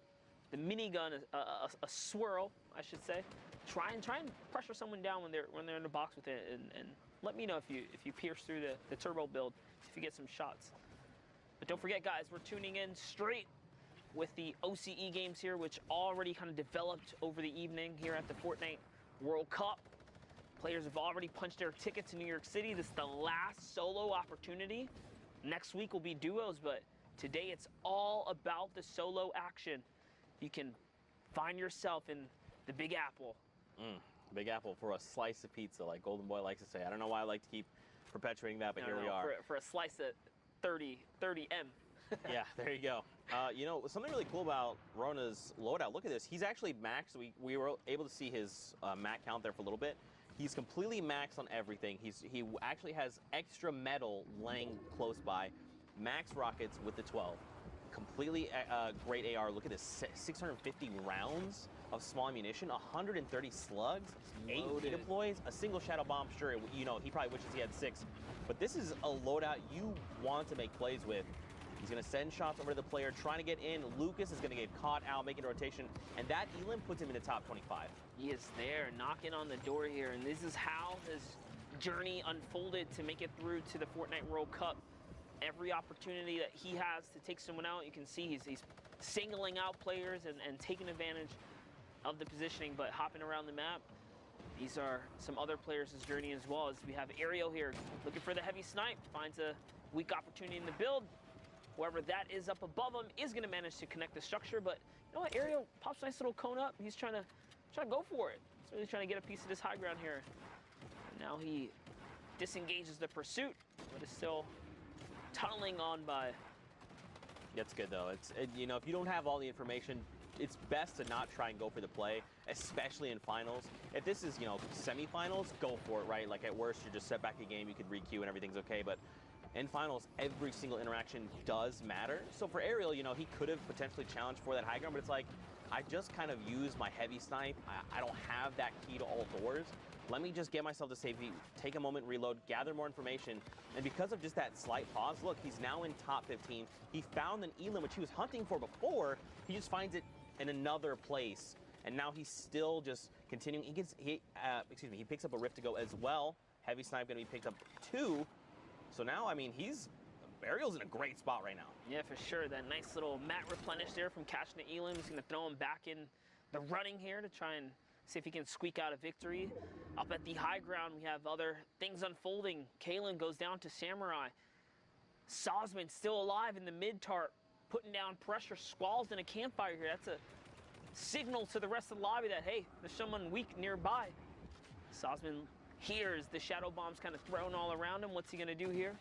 the minigun a swirl, I should say, try and pressure someone down when they're in the box with it, and let me know if you pierce through the turbo build, if you get some shots. But don't forget, guys, we're tuning in straight with the OCE games here, which already kind of developed over the evening here at the Fortnite World Cup. Players have already punched their ticket to New York City. This is the last solo opportunity. Next week will be duos, but today it's all about the solo action. You can find yourself in the Big Apple. Big Apple for a slice of pizza, like Golden Boy likes to say. I don't know why I like to keep perpetuating that, but here we are. For a slice at 30M. Yeah, there you go. You know, something really cool about Rona's loadout, look at this. He's actually maxed. We were able to see his mat count there for a little bit. He's completely maxed on everything. He actually has extra metal laying close by. Max rockets with the 12. Completely great AR. Look at this, 650 rounds of small ammunition, 130 slugs, 8 deploys, a single shadow bomb. Sure, you know, he probably wishes he had 6. But this is a loadout you want to make plays with. He's going to send shots over to the player, trying to get in. Lucas is going to get caught out, making a rotation, and that elim puts him in the top 25. He is there, knocking on the door here, and this is how his journey unfolded to make it through to the Fortnite World Cup. Every opportunity that he has to take someone out, you can see he's singling out players and taking advantage of the positioning, but hopping around the map. These are some other players' journey as well, as we have Ariel here looking for the heavy snipe, finds a weak opportunity in the build. Whoever that is up above him is going to manage to connect the structure, but you know what? Ariel pops a nice little cone up. He's trying to go for it. He's really trying to get a piece of this high ground here. And now he disengages the pursuit, but is still tunneling on by. That's good though. You know, if you don't have all the information, it's best to not try and go for the play, especially in finals. If this is, you know, semifinals, go for it, right? Like at worst, you're just set back a game, you could re-queue and everything's okay, but in finals, every single interaction does matter. So for Ariel, you know, he could have potentially challenged for that high ground, but it's like, I just kind of use my heavy snipe. I don't have that key to all doors. Let me just get myself to safety, take a moment, reload, gather more information. And because of just that slight pause, look, he's now in top 15. He found an elim, which he was hunting for before. He just finds it in another place. And now he's still just continuing. He picks up a rift to go as well. Heavy snipe gonna be picked up too. So now, I mean, Ariel's in a great spot right now. Yeah, for sure. That nice little mat replenish there from catching the elim. He's going to throw him back in the running here to try and see if he can squeak out a victory. Up at the high ground, we have other things unfolding. Kalen goes down to Samurai. Sosman still alive in the mid-tart, putting down pressure. Squall's in a campfire here. That's a signal to the rest of the lobby that, hey, there's someone weak nearby. Sosman hears the shadow bombs kind of thrown all around him. What's he going to do here?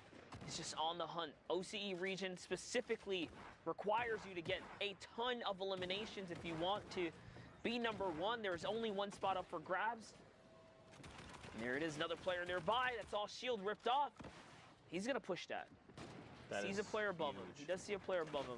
He's just on the hunt. OCE region specifically requires you to get a ton of eliminations if you want to be #1. There's only one spot up for grabs. And there it is, another player nearby. That's all shield ripped off. He's going to push that. Sees a player above him. He does see a player above him.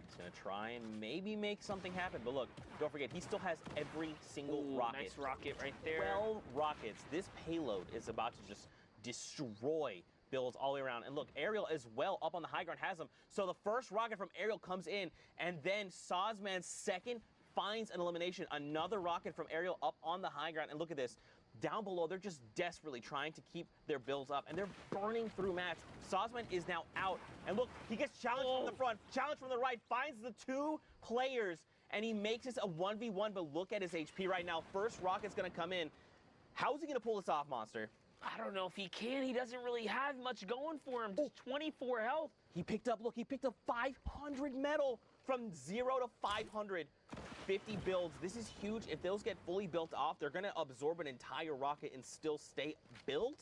He's going to try and maybe make something happen. But look, don't forget, he still has every single rocket. Nice rocket right there. 12 rockets. This payload is about to just destroy builds all the way around. And look, Ariel as well up on the high ground has them. So the first rocket from Ariel comes in, and then Sozman's second finds an elimination. Another rocket from Ariel up on the high ground. And look at this. Down below, they're just desperately trying to keep their builds up, and they're burning through mats. Sozman is now out, and look, he gets challenged from the front, challenged from the right, finds the 2 players, and he makes this a 1v1, but look at his HP right now. First rocket's gonna come in. How is he gonna pull this off, Monster? I don't know if he can. He doesn't really have much going for him. Just 24 health. He picked up 500 metal from 0 to 500. 50 builds. This is huge. If those get fully built off, they're going to absorb an entire rocket and still stay built.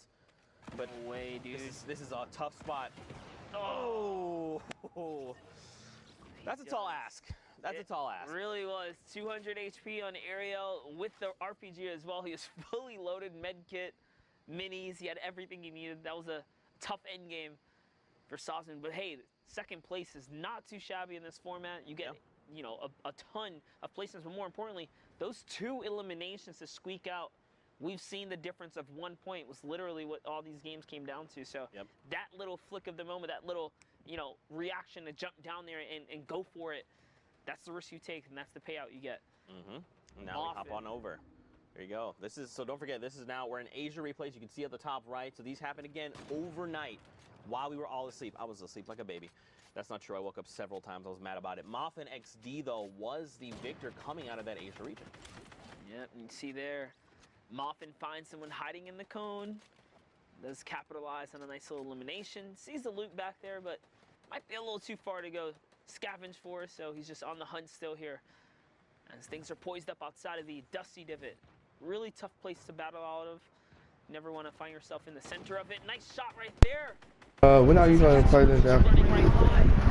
But no way, dude. This is a tough spot. Oh. That's a tall ask. That's a tall ask. Really was. 200 HP on Ariel with the RPG as well. He was fully loaded, med kit, minis. He had everything he needed. That was a tough end game for Sozman. But hey, second place is not too shabby in this format. You get you know, a ton of placements, but more importantly, those 2 eliminations to squeak out. We've seen the difference of 1 point was literally what all these games came down to. So that little flick of the moment, that little, you know, reaction to jump down there and go for it, that's the risk you take, and that's the payout you get. Now we hop on over. There you go. This is, so don't forget, this is now, we're in Asia replays. You can see at the top right. So these happen again overnight while we were all asleep. I was asleep like a baby. That's not true. I woke up several times. I was mad about it. Moffin XD, though, was the victor coming out of that Asia region. Yep, you see there, Moffin finds someone hiding in the cone. Does capitalize on a nice little elimination. Sees the loot back there, but might be a little too far to go scavenge for, so he's just on the hunt still here. As things are poised up outside of the Dusty Divot. Really tough place to battle out of. You never want to find yourself in the center of it. Nice shot right there. When are you going to play this out?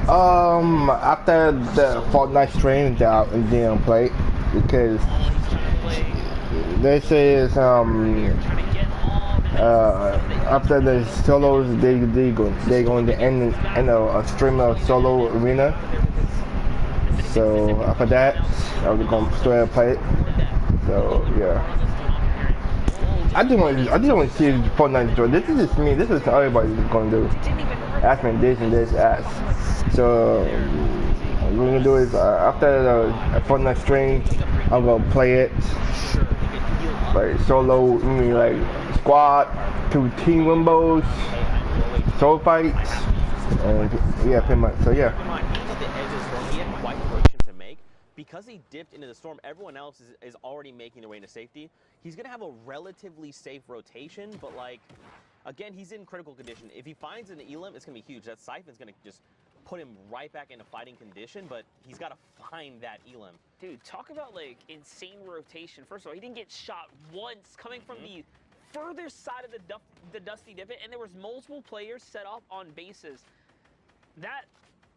After the Fortnite stream, I didn't play because they say it's after the solos they're going to end a stream of solo arena. So after that, I'm going to straight play it. So yeah. I just want to see Fortnite join. This is just me. This is what everybody's going to do. Ask me this and this, ask. So what we're going to do is after the Fortnite stream, I'm going to play it. Like solo, like squad, 2 team wimbos, solo fights, and yeah, pretty much. So yeah. Because he dipped into the storm, everyone else is already making their way into safety. He's going to have a relatively safe rotation, but like, again, he's in critical condition. If he finds an elim, it's going to be huge. That Siphon's going to just put him right back into fighting condition, but he's got to find that elim. Dude, talk about like insane rotation. First of all, he didn't get shot once coming from the further side of the Dusty Divot, and there was multiple players set up on bases. That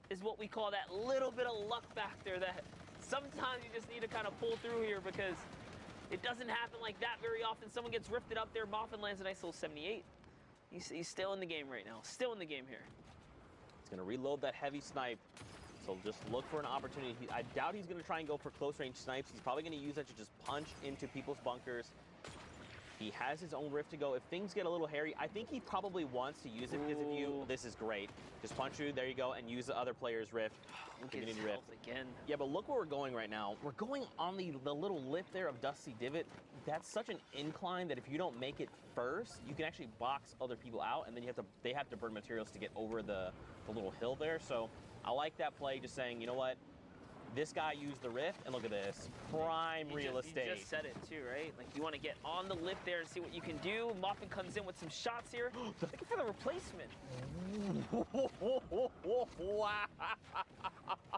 is what we call that little bit of luck factor that sometimes you just need to kind of pull through here because it doesn't happen like that very often. Someone gets rifted up there. Moffin lands a nice little 78. He's still in the game right now. Still in the game here. He's going to reload that heavy snipe. So just look for an opportunity. I doubt he's going to try and go for close range snipes. He's probably going to use that to just punch into people's bunkers. He has his own rift to go. If things get a little hairy, I think he probably wants to use it because if you, this is great. Just punch you, there you go, and use the other player's rift. Community rift again. Yeah, but look where we're going right now. We're going on the little lip there of Dusty Divot. That's such an incline that if you don't make it first, you can actually box other people out, and then they have to burn materials to get over the little hill there. So I like that play, just saying, you know what? This guy used the rift, and look at this. Prime real estate. You just said it too, right? Like, you want to get on the lip there and see what you can do. Moffin comes in with some shots here. Looking for the replacement.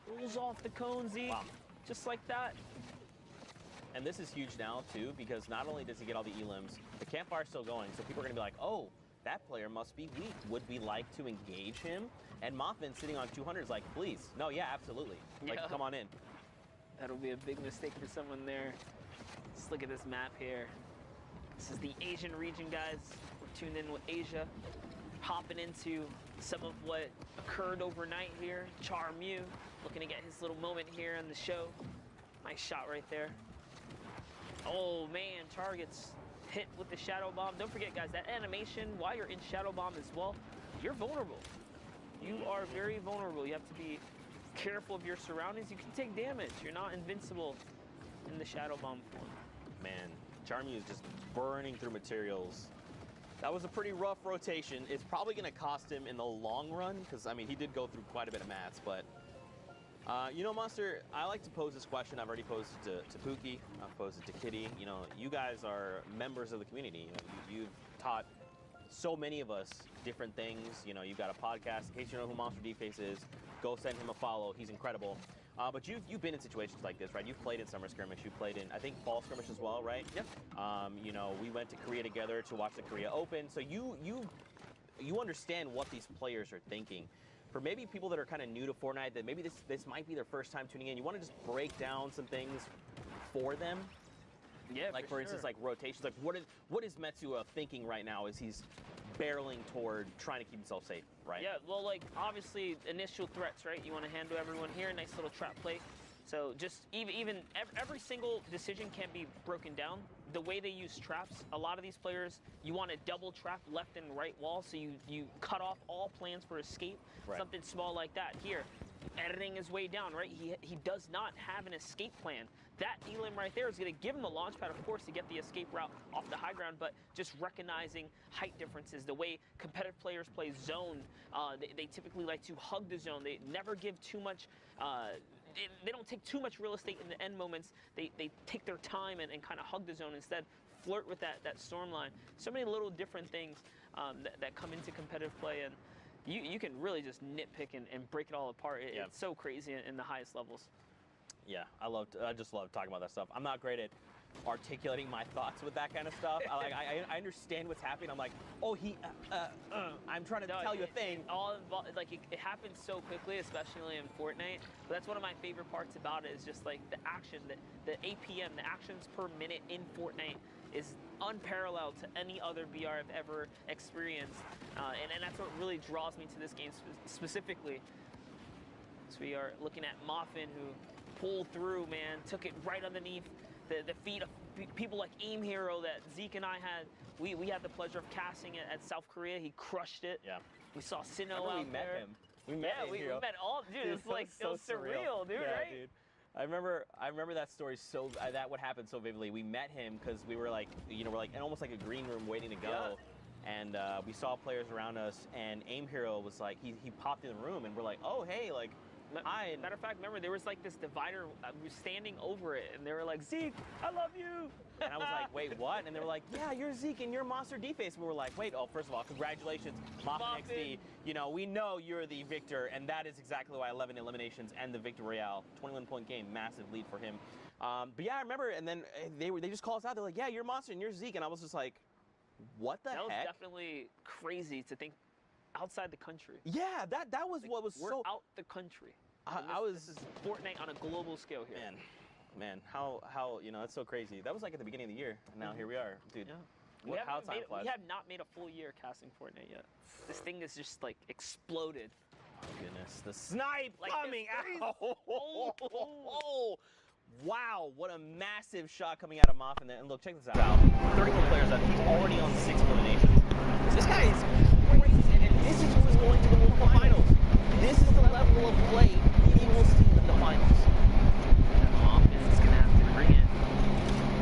Pulls off the cone, Z. Wow. Just like that. And this is huge now, too, because not only does he get all the elims, the campfire's still going, so people are going to be like, oh, that player must be weak. Would we like to engage him? And Moffin sitting on 200 is like, please. No, yeah, absolutely. Like, come on in. That'll be a big mistake for someone there. Just look at this map here. This is the Asian region, guys. We're tuned in with Asia. Hopping into some of what occurred overnight here. Char Mew looking to get his little moment here on the show. Nice shot right there. Oh man, Char gets hit with the Shadow Bomb. Don't forget, guys, that animation while you're in Shadow Bomb as well, you're vulnerable. You are very vulnerable. You have to be careful of your surroundings. You can take damage. You're not invincible in the Shadow Bomb form. Man, Charmy is just burning through materials. That was a pretty rough rotation. It's probably going to cost him in the long run, because, I mean, he did go through quite a bit of mats, but... you know, Monster, I like to pose this question. I've already posed it to Pookie. I've posed it to Kitty. You know, you guys are members of the community. You know, you've taught so many of us different things. You know, you've got a podcast. In case you know who Monster D-Face is, go send him a follow. He's incredible. But you've been in situations like this, right? You've played in Summer Skirmish. You've played in, I think, Fall Skirmish as well, right? Yep. You know, we went to Korea together to watch the Korea Open. So you understand what these players are thinking. For maybe people that are kind of new to Fortnite, that maybe this might be their first time tuning in, you want to just break down some things for them? Yeah, like for instance, like rotations. Like what is Metsu thinking right now as he's barreling toward trying to keep himself safe, right? Yeah, well, like, obviously, initial threats, right? You want to handle everyone here, nice little trap play. So just even every single decision can be broken down. The way they use traps, a lot of these players, you want to double trap left and right wall, so you cut off all plans for escape. Right. Something small like that. Here, editing his way down, right? He does not have an escape plan. That elim right there is going to give him the launch pad, of course, to get the escape route off the high ground, but just recognizing height differences, the way competitive players play zone, they typically like to hug the zone. They never give too much, they don't take too much real estate in the end moments. They take their time and kind of hug the zone, instead flirt with that storm line. So many little different things that come into competitive play, and you can really just nitpick and break it all apart. It's so crazy in the highest levels. Yeah, I just love talking about that stuff. I'm not great at articulating my thoughts with that kind of stuff. I understand what's happening. I'm like, oh, I'm trying to tell you a thing. It happens so quickly, especially in Fortnite. But that's one of my favorite parts about it, is just like the action, the APM, the actions per minute in Fortnite is unparalleled to any other BR I've ever experienced. And that's what really draws me to this game specifically. So we are looking at Moffin, who pulled through, man, took it right underneath the feet of people like Aim Hero that Zeke and I had. We had the pleasure of casting it at South Korea. He crushed it. Yeah. We saw Sinnoh out there. We met him. We met all, dude. It's like so surreal, dude. Yeah, right? Dude. I remember that story so that would happen so vividly. We met him because we were like, you know, we're like in almost like a green room waiting to go. Yeah. And we saw players around us, and Aim Hero was like, he popped in the room, and we're like, oh hey, like. Matter of fact, remember, there was like this divider, we were standing over it, and they were like, Zeke, I love you. And I was like, wait, what? And they were like, yeah, you're Zeke and you're Monster D-Face. And we were like, wait, oh, first of all, congratulations, Moffin XD. You know, we know you're the victor, and that is exactly why 11 eliminations and the Victor Royale. 21-point game, massive lead for him. But yeah, I remember, and then they just called us out. They're like, yeah, you're Monster and you're Zeke. And I was just like, what the heck? That was definitely crazy to think. Outside the country. Yeah, that was what was we're out the country. This is Fortnite on a global scale here. Man, how you know, that's so crazy. That was like at the beginning of the year, and now here we are, dude. Yeah. How time flies. We have not made a full year casting Fortnite yet. This thing is just like exploded. Oh goodness, the snipe coming out! Oh, wow, what a massive shot coming out of Moffin there. And look, check this out. 31 players out. He's already on 6 eliminations. This guy is crazy. And this is who's going to the local finals. This is the level of play he will see in the finals. Moffin is going to have to bring it.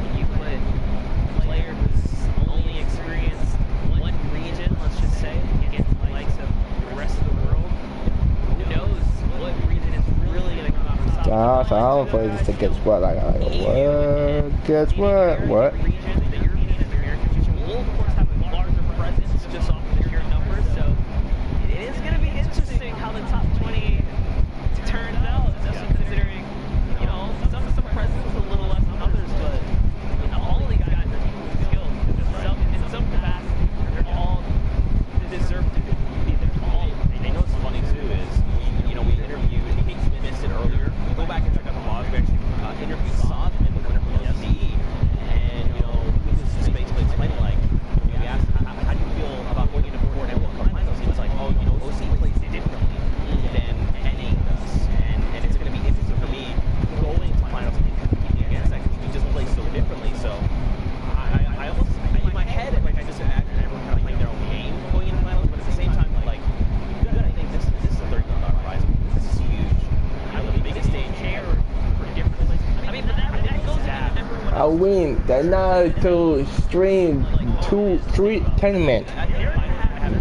When you put a player who's only experienced one region, let's just say, against the likes of the rest of the world, who knows what region is really going to come out on top. Josh, I don't play this to guess what? Like what? Guess what? What? The European and the American region will, of course, have a larger presence just off the sheer numbers. So it is going to be interesting how the top 20 turns out, especially considering, you know, some presence a little less than others, but you know, all of these guys are equally skilled. In some capacity, they're all deserve to be there. I know what's funny too is, you know, we interviewed, in case you missed it earlier, go back and check out the vlog. We actually interviewed Son and the winner from LCE, and you know, win the Naruto stream 2-3 tournament.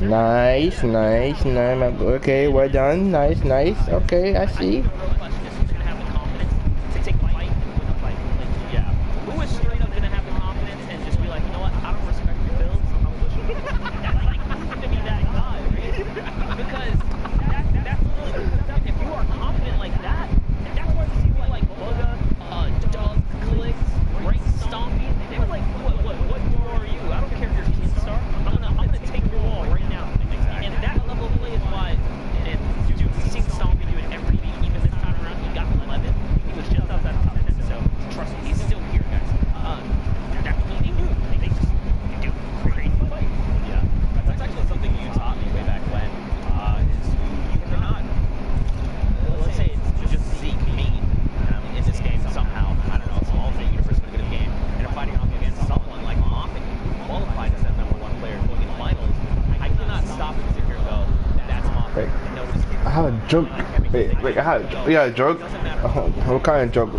Nice. Okay, well done. Nice. Okay, I see. I have a joke. Wait, I have a joke? What kind of joke?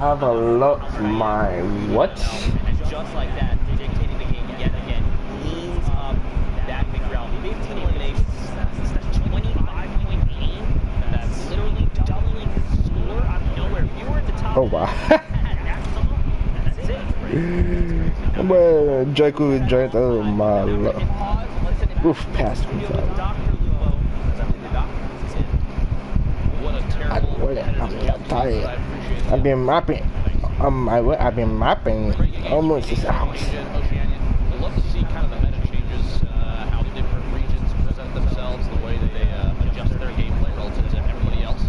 Have a look, my what? Just like that, dictating the game yet again. Cleans up that big round. 15 eliminations. That's 25-point game. That's literally doubling his score out of nowhere. If you were in the top, oh wow. That's it. Well, Jaku joined my roof past me. I'm tired. I've been mapping. I've been mapping almost 6 hours. I'd love to see kind of the meta changes, how the different regions present themselves, the way that they adjust their gameplay relative to everybody else.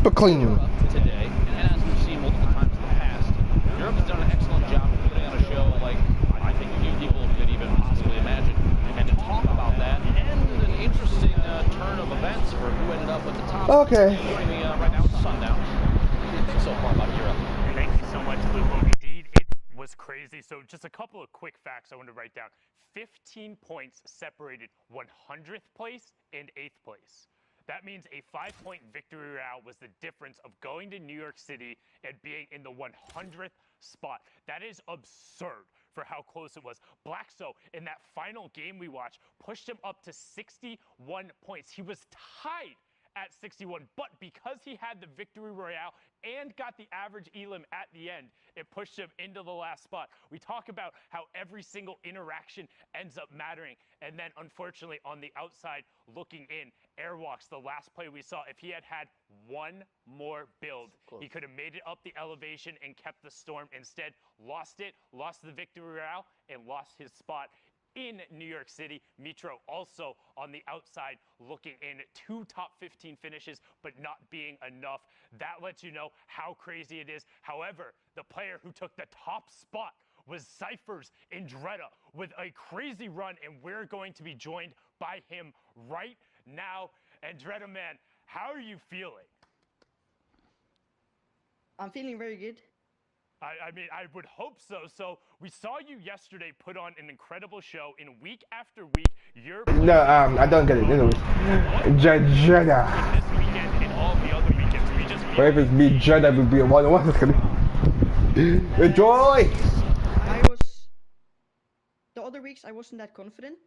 super clean. Today, and as we've seen multiple times in the past, Europe has done an excellent job of putting on a show like I think few people could even possibly imagine. And to talk about that and an interesting turn of events for who ended up at the top. Okay. Joining me right now is Sundown. What do you think so far about Europe? Thank you so much, Lupo. Indeed, it was crazy. So just a couple of quick facts I want to write down. 15 points separated 100th place and 8th place. That means a 5-point victory royale was the difference of going to New York City and being in the 100th spot. That is absurd for how close it was. Blackso, in that final game we watched, pushed him up to 61 points. He was tied at 61, but because he had the victory royale and got the average elim at the end, it pushed him into the last spot. We talk about how every single interaction ends up mattering, and then unfortunately on the outside looking in, Airwalks, the last play we saw, if he had had one more build, he could have made it up the elevation and kept the storm. Instead, lost it, lost the victory royale, and lost his spot in New York City. Mitro also on the outside looking in, 2 top 15 finishes, but not being enough. That lets you know how crazy it is. However, the player who took the top spot was Cypher's Andretta with a crazy run, and we're going to be joined by him right now. Andretta, man, how are you feeling? I'm feeling very good. I mean, I would hope so. So we saw you yesterday put on an incredible show, in week after week. You're No, I don't get it. Anyways, Jeddah. This weekend and all the other weekends. We just What if it's me, Jeddah would be a 1-1? It's gonna enjoy. The other weeks I wasn't that confident,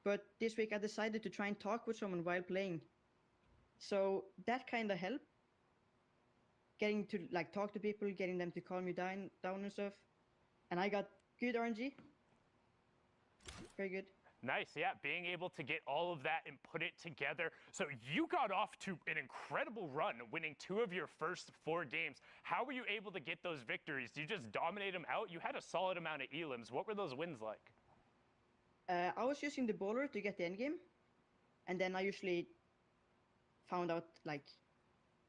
but this week I decided to try and talk with someone while playing. So that kind of helped. Getting to like talk to people, getting them to calm you down and stuff. And I got good RNG. Very good. Nice, yeah, being able to get all of that and put it together. So you got off to an incredible run, winning 2 of your first 4 games. How were you able to get those victories? Did you just dominate them out? You had a solid amount of elims. What were those wins like? I was using the bowler to get the endgame. And then I usually found out like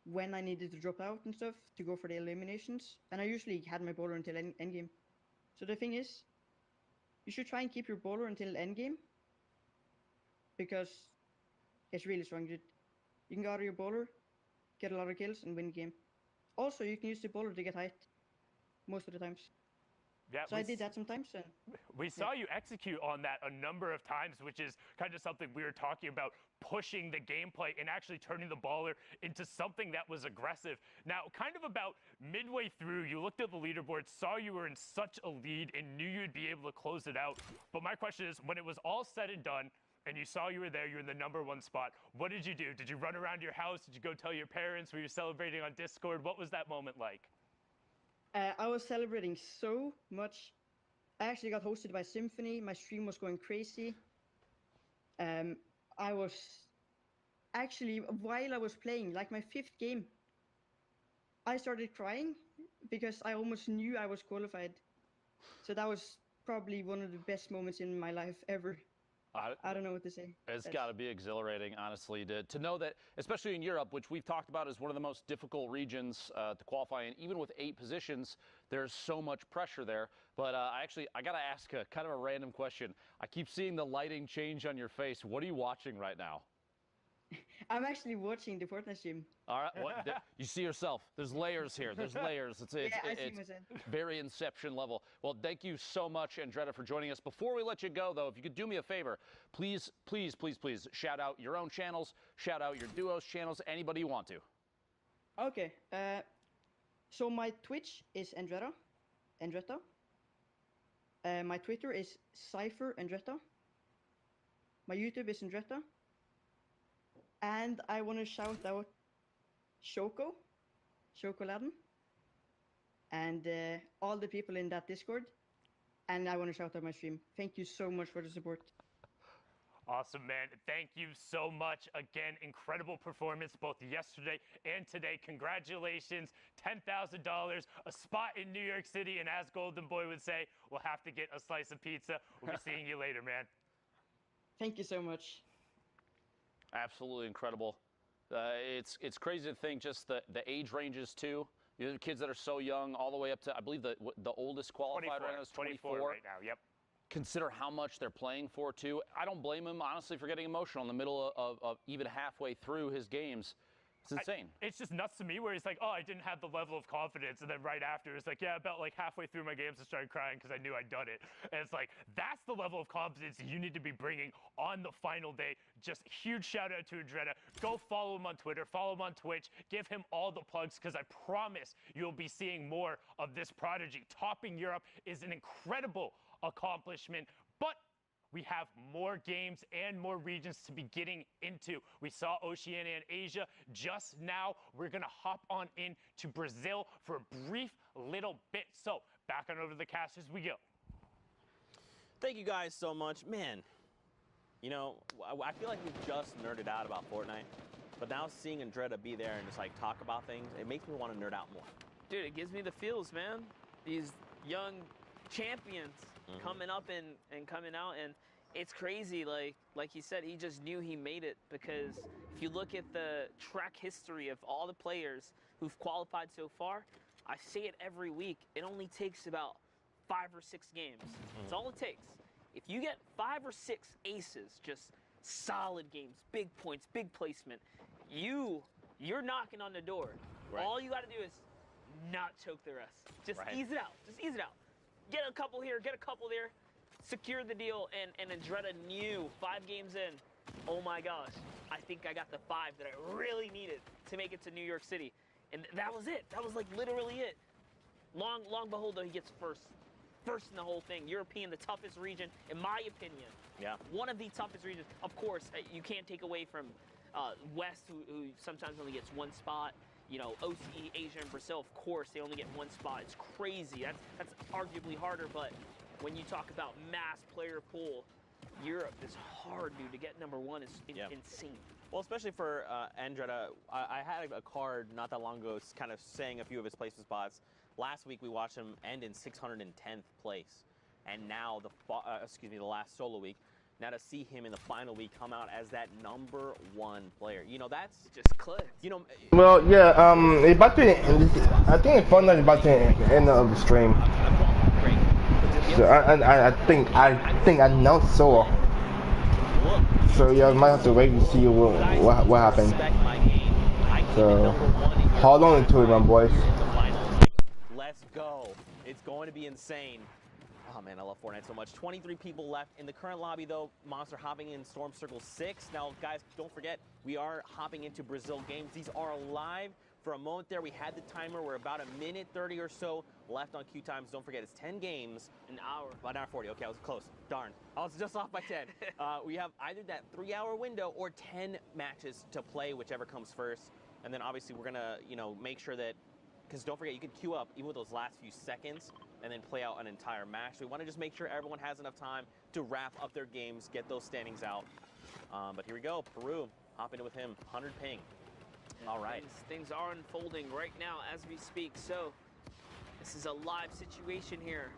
when I needed to drop out and stuff to go for the eliminations. And I usually had my bowler until endgame. So the thing is, you should try and keep your bowler until endgame, because it's really strong. You can go out of your bowler, get a lot of kills, and win the game. Also, you can use the bowler to get height most of the times. Yeah, so I did that sometimes. And we saw you execute on that a number of times, which is kind of something we were talking about, pushing the gameplay and actually turning the baller into something that was aggressive. Now, kind of about midway through, you looked at the leaderboard, saw you were in such a lead and knew you'd be able to close it out. But my question is, when it was all said and done, and you saw you were there, you're in the #1 spot, what did you do? Did you run around your house? Did you go tell your parents? Were you celebrating on Discord? What was that moment like? I was celebrating so much. I actually got hosted by Symphony. My stream was going crazy. I was actually, while I was playing, like my 5th game, I started crying because I almost knew I was qualified. So that was probably one of the best moments in my life ever. I don't know what to say. It's got to be exhilarating, honestly, to know that, especially in Europe, which we've talked about as one of the most difficult regions to qualify in. Even with 8 positions, there's so much pressure there. But I got to ask a kind of a random question. I keep seeing the lighting change on your face. What are you watching right now? I'm actually watching the Fortnite stream. All right, you see yourself. There's layers here. There's layers. It's very Inception level. Well, thank you so much, Andretta, for joining us. Before we let you go, though, if you could do me a favor, please, please, please, please shout out your own channels, shout out your duo's channels, anybody you want to. Okay. So my Twitch is Andretta. My Twitter is Cypher Andretta. My YouTube is Andretta. And I want to shout out Shoko-Laden, and all the people in that Discord. And I want to shout out my stream. Thank you so much for the support. Awesome, man. Thank you so much. Again, incredible performance both yesterday and today. Congratulations. $10,000, a spot in New York City, and as Golden Boy would say, we'll have to get a slice of pizza. We'll be seeing you later, man. Thank you so much. Absolutely incredible. It's crazy to think just the age ranges too. You have kids that are so young, all the way up to, I believe the oldest qualified right now is 24 right now. Yep. Consider how much they're playing for too. I don't blame him honestly for getting emotional in the middle of even halfway through his games. It's insane. It's just nuts to me where he's like, oh, I didn't have the level of confidence. And then right after, it's like, yeah, about like halfway through my games, I started crying because I knew I'd done it. And it's like, that's the level of confidence you need to be bringing on the final day. Just huge shout out to Andretta. Go follow him on Twitter, follow him on Twitch, give him all the plugs because I promise you'll be seeing more of this prodigy. Topping Europe is an incredible accomplishment, but we have more games and more regions to be getting into. We saw Oceania and Asia just now. We're going to hop on in to Brazil for a brief little bit. So back on over to the cast as we go. Thank you guys so much. Man, you know, I feel like we've just nerded out about Fortnite, but now seeing Andretta be there and just like talk about things, it makes me want to nerd out more. Dude, it gives me the feels, man. These young champions coming up and coming out, and it's crazy. Like he said, he just knew he made it, because if you look at the track history of all the players who've qualified so far, I say it every week, it only takes about 5 or 6 games. That's all it takes. If you get 5 or 6 aces, just solid games, big points, big placement, you're knocking on the door. Right. All you got to do is not choke the rest. Just ease it out. Just ease it out. Get a couple here, get a couple there, secure the deal, and Andretta knew 5 games in, oh my gosh, I think I got the 5 that I really needed to make it to New York City. And that was it. That was like literally it. Long behold, though, he gets first in the whole thing. European, the toughest region, in my opinion. Yeah. One of the toughest regions. Of course, you can't take away from West, who sometimes only gets 1 spot. You know, OCE, Asia, and Brazil, of course, they only get 1 spot. It's crazy. That's arguably harder, but when you talk about mass player pool, Europe is hard, dude. To get #1 is insane. Well, especially for Andretta, I had a card not that long ago kind of saying a few of his placement spots. Last week, we watched him end in 610th place. And now, the last solo week, now to see him in the final week come out as that #1 player, you know, that's just clicked. You know. Well, yeah. It's about to. I think Fortnite is about to end of the stream. So I think I know so. So yeah, I might have to wait to see what happened. So hold on to it, my boys. Let's go. It's going to be insane. Oh man, I love Fortnite so much. 23 people left in the current lobby though. Monster hopping in Storm Circle 6. Now guys, don't forget, we are hopping into Brazil games. These are live. For a moment there, we had the timer. We're about 1:30 or so left on queue times. Don't forget, it's 10 games. An hour. About an hour 40. Okay, I was close. Darn. I was just off by 10. We have either that 3-hour window or 10 matches to play, whichever comes first. And then obviously we're gonna, you know, make sure that, because don't forget, you can queue up even with those last few seconds and then play out an entire match. So we want to just make sure everyone has enough time to wrap up their games, get those standings out. But here we go. Peru, hopping in with him. 100 ping. All right. Things are unfolding right now as we speak. So this is a live situation here.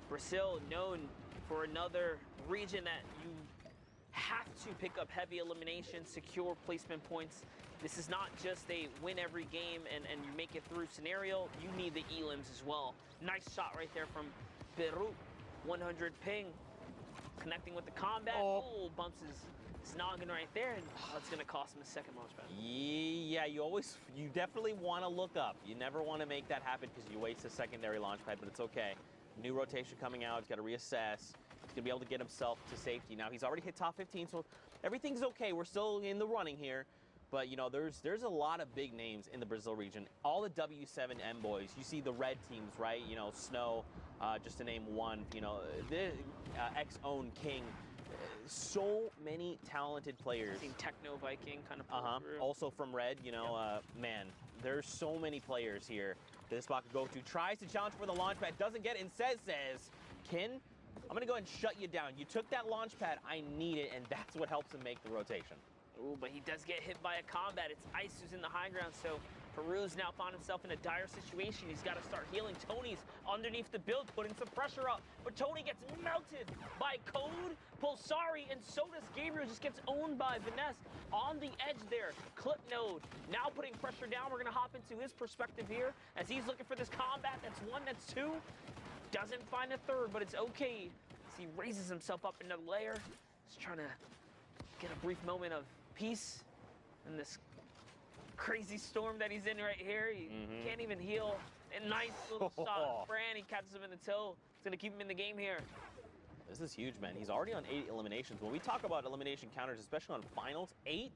Brazil, known for another region that you have to pick up heavy elimination, secure placement points. This is not just a win every game and you make it through scenario. You need the elims as well. Nice shot right there from Peru. 100 ping. Connecting with the combat. Oh, bumps his noggin right there, and it's going to cost him a second launch pad. Yeah, you definitely want to look up. You never want to make that happen because you waste a secondary launch pad, but it's okay. New rotation coming out. He's got to reassess. He's going to be able to get himself to safety. Now, he's already hit top 15, so everything's okay. We're still in the running here. But, you know, there's a lot of big names in the Brazil region. All the W7M boys. You see the red teams, right? You know, Snow, just to name one. You know, the X-Own King. So many talented players. Team Techno Viking kind of also from red, you know, man, there's so many players here that this spot could go to. Tries to challenge for the launch pad, doesn't get it, and says, Kin, I'm going to go ahead and shut you down. You took that launch pad, I need it, and that's what helps him make the rotation. Ooh, but he does get hit by a combat. It's Ice who's in the high ground, so Peru's now found himself in a dire situation. He's got to start healing. Tony's underneath the build, putting some pressure up. But Tony gets melted by Code, Pulsari, and so does Gabriel. Just gets owned by Vanessa on the edge there. Clipnode now putting pressure down. We're going to hop into his perspective here as he's looking for this combat. That's one, that's two. Doesn't find a third, but it's okay. As he raises himself up into the layer. He's trying to get a brief moment of peace in this crazy storm that he's in right here. He can't even heal. A nice little shot. Fran, he catches him in the toe. It's going to keep him in the game here. This is huge, man. He's already on 8 eliminations. When we talk about elimination counters, especially on finals, 8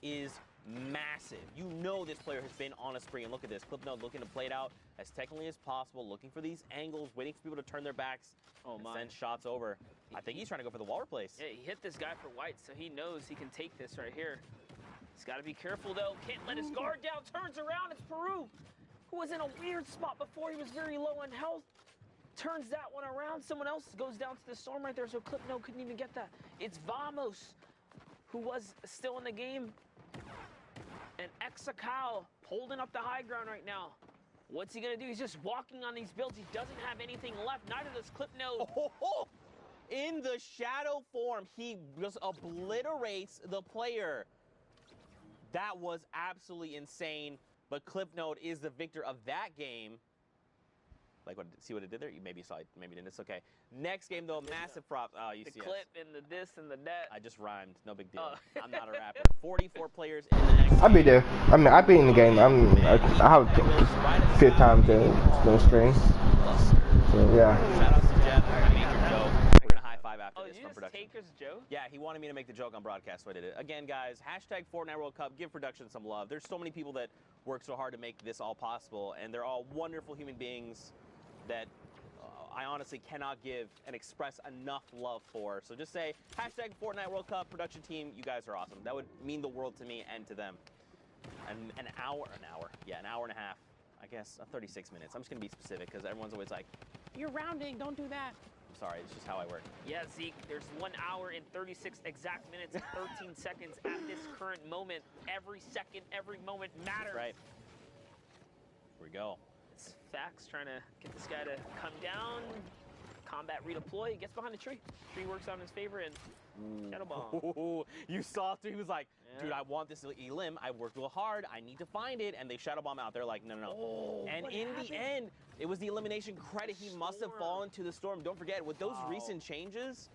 is massive. You know this player has been on a spree. And look at this. Clipnode looking to play it out as technically as possible, looking for these angles, waiting for people to turn their backs and send shots over. I think he's trying to go for the wall replace. Yeah, he hit this guy for white, so he knows he can take this right here. He's got to be careful, though. Can't let his guard down. Turns around. It's Peru, who was in a weird spot before. He was very low on health. Turns that one around. Someone else goes down to the storm right there, so Clipnode couldn't even get that. It's Vamos, who was still in the game. And Exakao holding up the high ground right now. What's he going to do? He's just walking on these builds. He doesn't have anything left. Neither does Clipnode. In the shadow form, he just obliterates the player. That was absolutely insane, but Clipnode is the victor of that game. Like, see what it did there? You maybe saw it, maybe didn't. It's okay. Next game, though, massive prop. Oh, you see the clip and the this and the that. I just rhymed. No big deal. I'm not a rapper. 44 players in the next I'll be there. I mean, I'll be in the game. I have 5 times to stream. So, yeah. Shout out to Jeff. I made your joke. We're going to high five after this from production. Take his joke? Yeah, he wanted me to make the joke on broadcast, so I did it. Again, guys, hashtag Fortnite World Cup. Give production some love. There's so many people that work so hard to make this all possible, and they're all wonderful human beings that I honestly cannot give and express enough love for. So just say, hashtag Fortnite World Cup production team. You guys are awesome. That would mean the world to me and to them. And an hour and a half. I guess 36 minutes. I'm just going to be specific because everyone's always like, you're rounding, don't do that. I'm sorry, it's just how I work. Yeah, Zeke, there's 1 hour and 36 exact minutes and 13 seconds at this current moment. Every second, every moment matters. Right. Here we go. It's Fax trying to get this guy to come down. Combat redeploy. He gets behind the tree. Tree works out in his favor and shadow bomb. You saw it too. He was like, dude, I want this elim. I worked real hard. I need to find it. And they shadow bomb out. They're like, no, no, no. And in the end, it was the elimination credit. He must have fallen to the storm. Don't forget, with those recent changes,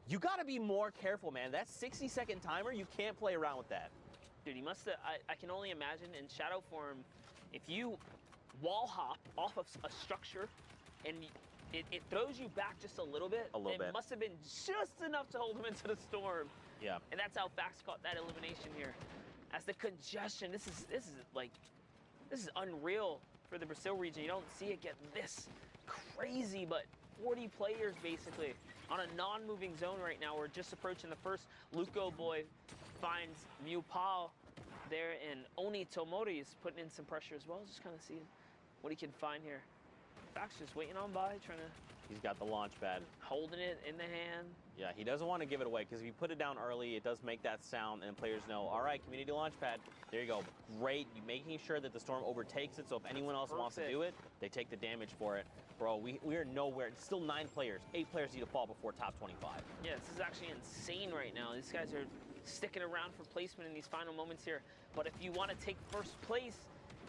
you got to be more careful, man. That 60-second timer, you can't play around with that. Dude, he must have, I can only imagine in shadow form, if you wall hop off of a structure and it throws you back just a little bit. It must have been just enough to hold him into the storm. Yeah. And that's how Fax caught that elimination here. As the congestion, this is unreal for the Brazil region. You don't see it get this crazy, but 40 players basically on a non-moving zone right now. We're just approaching the first. Luco Boy finds Mew Pao there, and Oni Tomori is putting in some pressure as well. Just kind of seeing what he can find here. Fax just waiting on by, trying to... He's got the launch pad. Holding it in the hand. Yeah, he doesn't want to give it away, because if you put it down early, it does make that sound, and players know, all right, community launch pad, there you go. Great, you're making sure that the storm overtakes it, so if anyone else wants to do it, they take the damage for it. Bro, we are nowhere. It's still 9 players. 8 players need to fall before top 25. Yeah, this is actually insane right now. These guys are sticking around for placement in these final moments here. But if you want to take first place,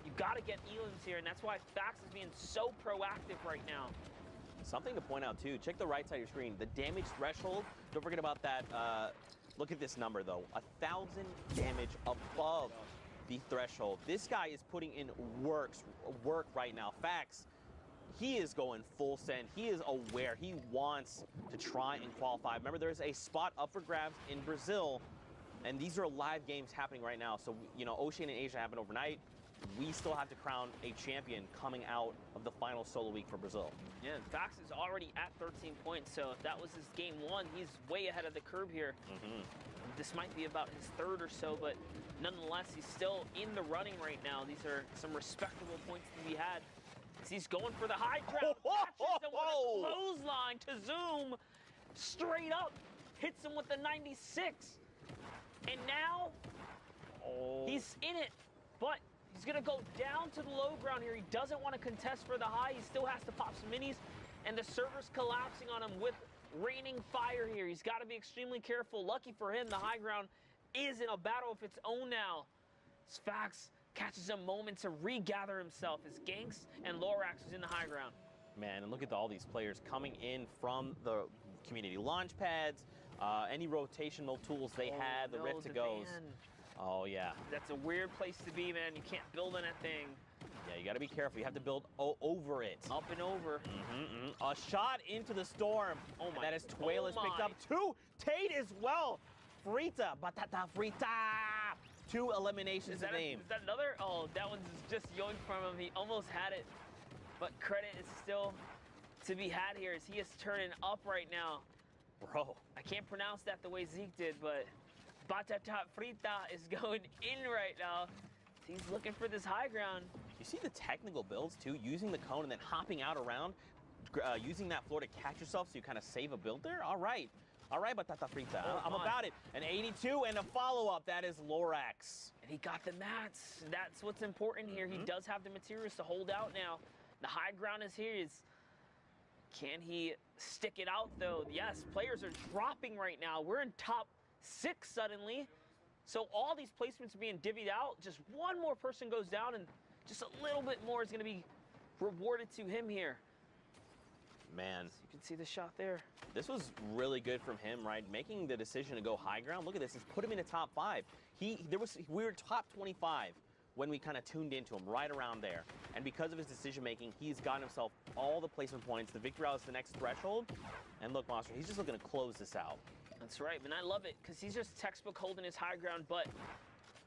you got to get elims here, and that's why Fax is being so proactive right now. Something to point out, too. Check the right side of your screen. The damage threshold, don't forget about that. Look at this number, though. 1,000 damage above the threshold. This guy is putting in work right now. Fax, he is going full send. He is aware. He wants to try and qualify. Remember, there's a spot up for grabs in Brazil, and these are live games happening right now. So, you know, Oceania and Asia happen overnight. We still have to crown a champion coming out of the final solo week for Brazil. Yeah, Fax is already at 13 points, so if that was his game 1, he's way ahead of the curve here. This might be about his 3rd or so, but nonetheless, he's still in the running right now. These are some respectable points to be had. He's going for the high ground, catches him with a clothesline to Zoom, straight up, hits him with the 96. And now, he's in it, but He's going to go down to the low ground here. He doesn't want to contest for the high. He still has to pop some minis, and the server's collapsing on him with raining fire here. He's got to be extremely careful. Lucky for him, the high ground is in a battle of its own now. Sfax catches a moment to regather himself as Ganks and Lorax is in the high ground. Man, and look at all these players coming in from the community launch pads, any rotational tools they had, the Rift to goes. Oh yeah. That's a weird place to be, man. You can't build on that thing. Yeah, you got to be careful. You have to build over it. Up and over. A shot into the storm. Oh my. That is Twail has picked up 2. Tate as well. Frita, batata frita. 2 eliminations to name. Is that another? Oh, that one's just yoinked from him. He almost had it. But credit is still to be had here as he is turning up right now. Bro. I can't pronounce that the way Zeke did, but batata frita is going in right now. He's looking for this high ground. You see the technical builds too, using the cone and then hopping out around, using that floor to catch yourself so you kind of save a build there? All right, batata frita. I'm about it. An 82 and a follow-up. That is Lorax. And he got the mats. That's what's important here. He does have the materials to hold out now. The high ground is here. Can he stick it out though? Yes, players are dropping right now. We're in top 6 suddenly. So all these placements are being divvied out. Just one more person goes down and just a little bit more is going to be rewarded to him here. Man. So you can see the shot there. This was really good from him, right? Making the decision to go high ground. Look at this. It's put him in the top 5. We were top 25 when we kind of tuned into him, right around there. And because of his decision making, he's gotten himself all the placement points. The victory route is the next threshold. And look, Monster, he's just looking to close this out. That's right, and I love it because he's just textbook holding his high ground, but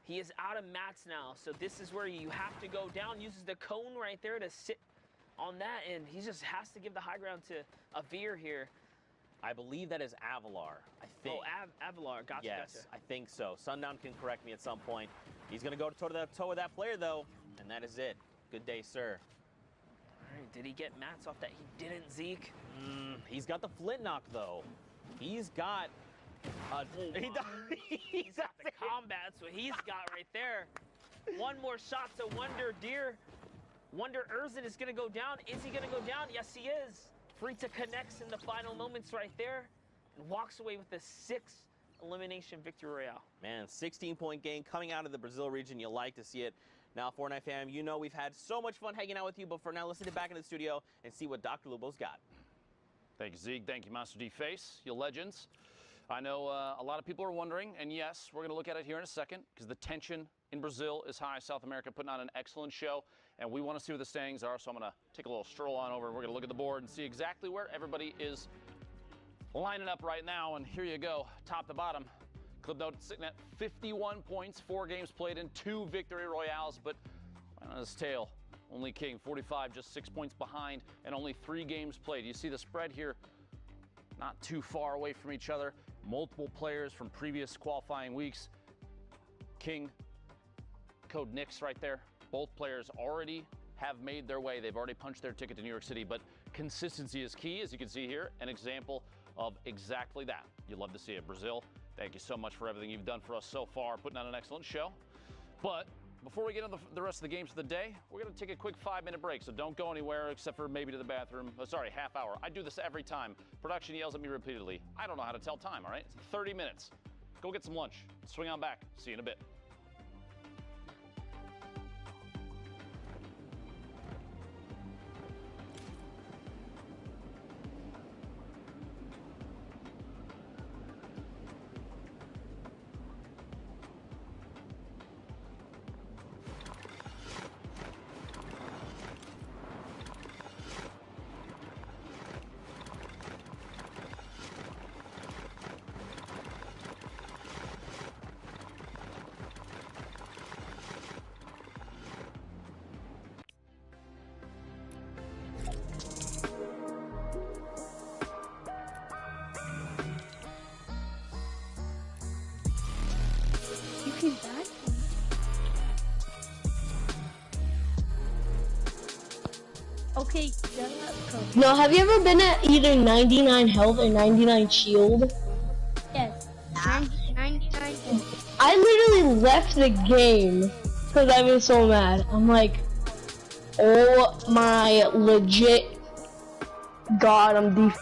he is out of mats now. So this is where you have to go down, uses the cone right there to sit on that, and he just has to give the high ground to Avir here. I believe that is Avalar, I think. Oh, Avalar, gotcha, yes, gotcha. I think so. Sundown can correct me at some point. He's going to go toe with that player, though, and that is it. Good day, sir. All right, did he get mats off that? He didn't, Zeke. He's got the flint knock, though. He's got... he's got the combat, so he's got right there. One more shot to Wonder Urzin is going to go down. Is he going to go down? Yes, he is. Frita connects in the final moments right there and walks away with the 6th elimination victory royale. Man, 16-point game coming out of the Brazil region. You like to see it. Now, Fortnite fam, you know we've had so much fun hanging out with you, but for now, let's get back into the studio and see what Dr. Lubo's got. Thank you, Zeke. Thank you, Monster D Face, you legends. I know a lot of people are wondering, and yes, we're going to look at it here in a second because the tension in Brazil is high. South America putting on an excellent show, and we want to see what the standings are, so I'm going to take a little stroll on over, and we're going to look at the board and see exactly where everybody is lining up right now, and here you go, top to bottom. Club Note sitting at 51 points, 4 games played in 2 victory royales, but right on his tail, only King, 45, just 6 points behind, and only 3 games played. You see the spread here, not too far away from each other. Multiple players from previous qualifying weeks. King, Code Nix right there. Both players already have made their way. They've already punched their ticket to New York City, but consistency is key, as you can see here, an example of exactly that. You love to see it. Brazil, thank you so much for everything you've done for us so far, putting on an excellent show. But before we get into the rest of the games of the day, we're going to take a quick 5-minute break, so don't go anywhere except for maybe to the bathroom. Sorry, half hour. I do this every time. Production yells at me repeatedly. I don't know how to tell time, all right? It's 30 minutes. Go get some lunch. Swing on back. See you in a bit. Okay, no, have you ever been at either 99 health or 99 shield? Yes, 99. I literally left the game Because I was so mad. I'm like, oh my legit god, I'm deep.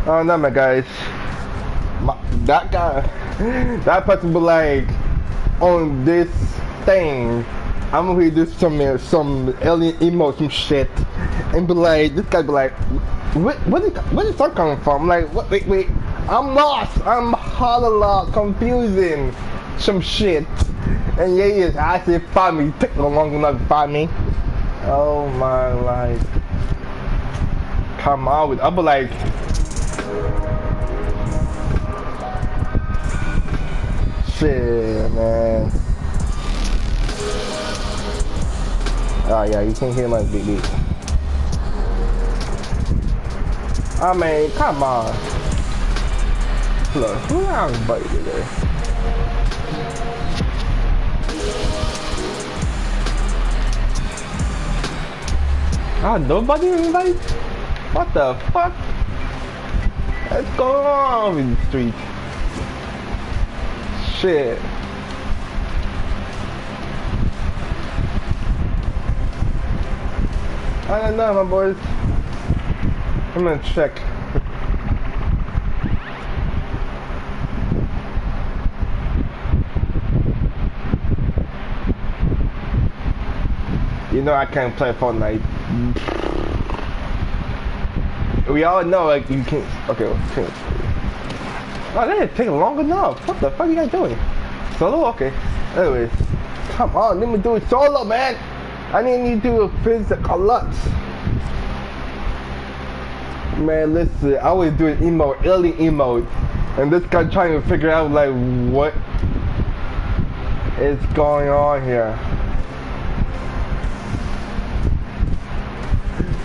Oh no, my guys. That guy, that person be like, on this thing, I'm gonna read this some alien emote, some shit, and be like, this guy be like, where is that coming from? I'm like, what? Wait, I'm lost. I'm hella lost, confusing, some shit. And yeah, he is actually find me. Took long enough to find me. Oh my life. Come on with, I'll be like. Shit, man. Oh yeah, you can hear my beat. I mean, come on. Look, who I invited today? Nobody invite? What the fuck? What's going on in the street? Shit. I don't know, my boys. I'm gonna check. You know I can't play Fortnite. We all know, like, you can't. Okay, okay. Oh, that didn't take long enough. What the fuck are you guys doing? Solo? Okay. Anyways, come on, let me do it solo, man. I need you to do a physical lux. Man, listen, I always do an emote, alien emote, and this guy trying to figure out like what is going on here.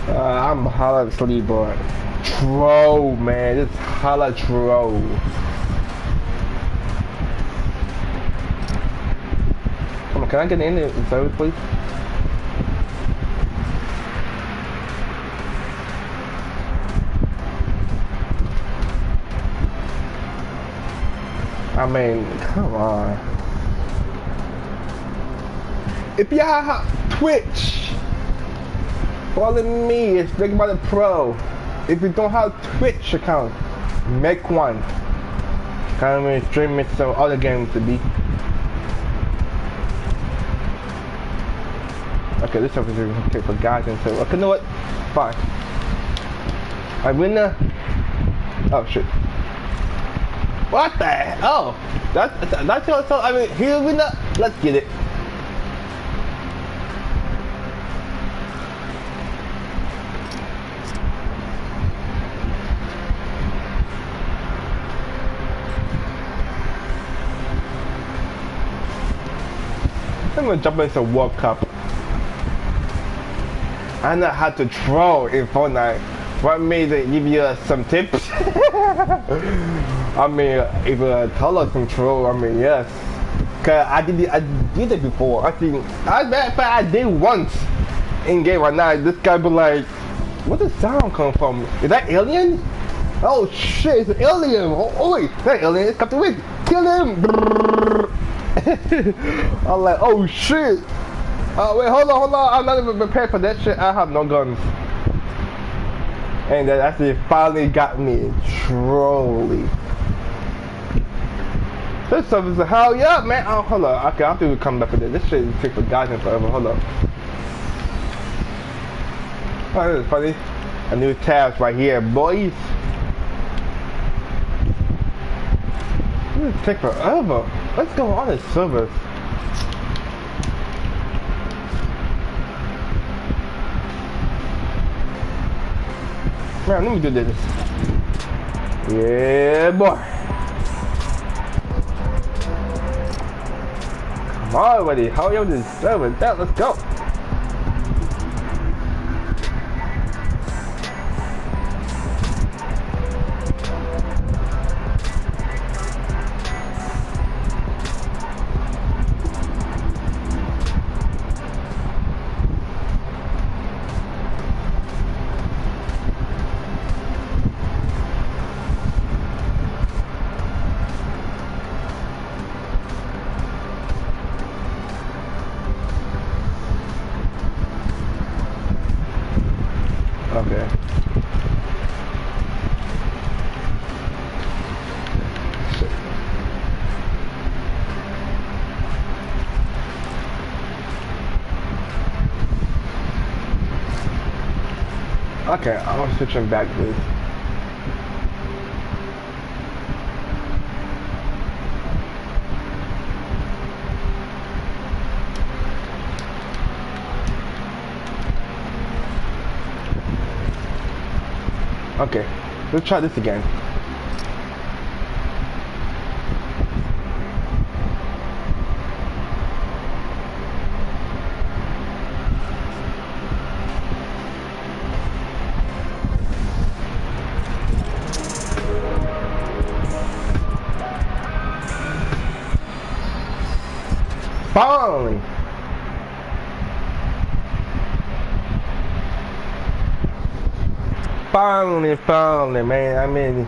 I'm hella asleep, boy. Troll, man, it's hella troll. Come on, can I get in the service, please? I mean, come on. If y'all have Twitch, follow me, it's RickmettaPro. If you don't have Twitch account, make one. Kind of stream it some other games to be. Okay, this stuff is okay for guys and so. Okay, you know what? Fine. I win the. Oh shit. What the hell? Oh, that's your so. I mean, here we go. Let's get it. I'm gonna jump into World Cup. I know how to troll in Fortnite. Want me to give you some tips? I mean, if you tell us some troll, I mean, yes. Cause I did it before. I think, as a matter of fact, I did once in game right now. This guy be like, where does sound come from? Is that alien? Oh shit, it's an alien. Oh wait, that alien is Captain Rick. Kill him. I'm like, oh shit. Wait, hold on. I'm not even prepared for that shit. I have no guns. And that actually finally got me trolly. This stuff is a hell yeah, man. Oh, hold on. Okay, I'll have to come back for this. This shit is take for guys and forever. Hold up. Oh, this is funny. A new tabs right here, boys. This take forever. What's going on in servers? Man, let me do this. Yeah, boy. Come on, buddy. How are you this server? Let's go. Okay, I'm switching back to this. Okay, let's try this again. Finally! Finally, man. I mean,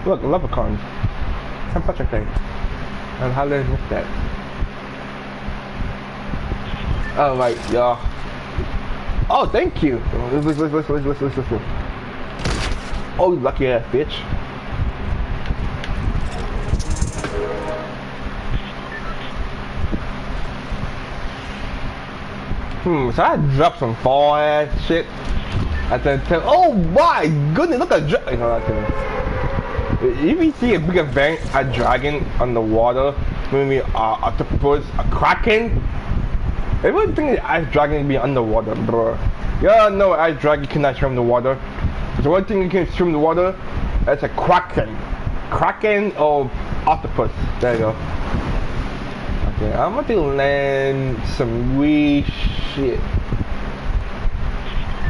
look, leprechauns. I'm such a thing. And how did I miss that? Oh, right, yeah. Oh, thank you. Listen. Oh, you lucky ass bitch. So I dropped some fall ass shit. At the time. Oh my goodness, look at dragon. No, if you see a big event, a dragon on the water, maybe octopus, a kraken. Everyone thinks ice dragon be underwater, bro. Yeah, no, ice dragon cannot swim in the water. The one thing you can swim in the water, that's a kraken. Kraken or octopus. There you go. Okay, I'm going to land some weird shit.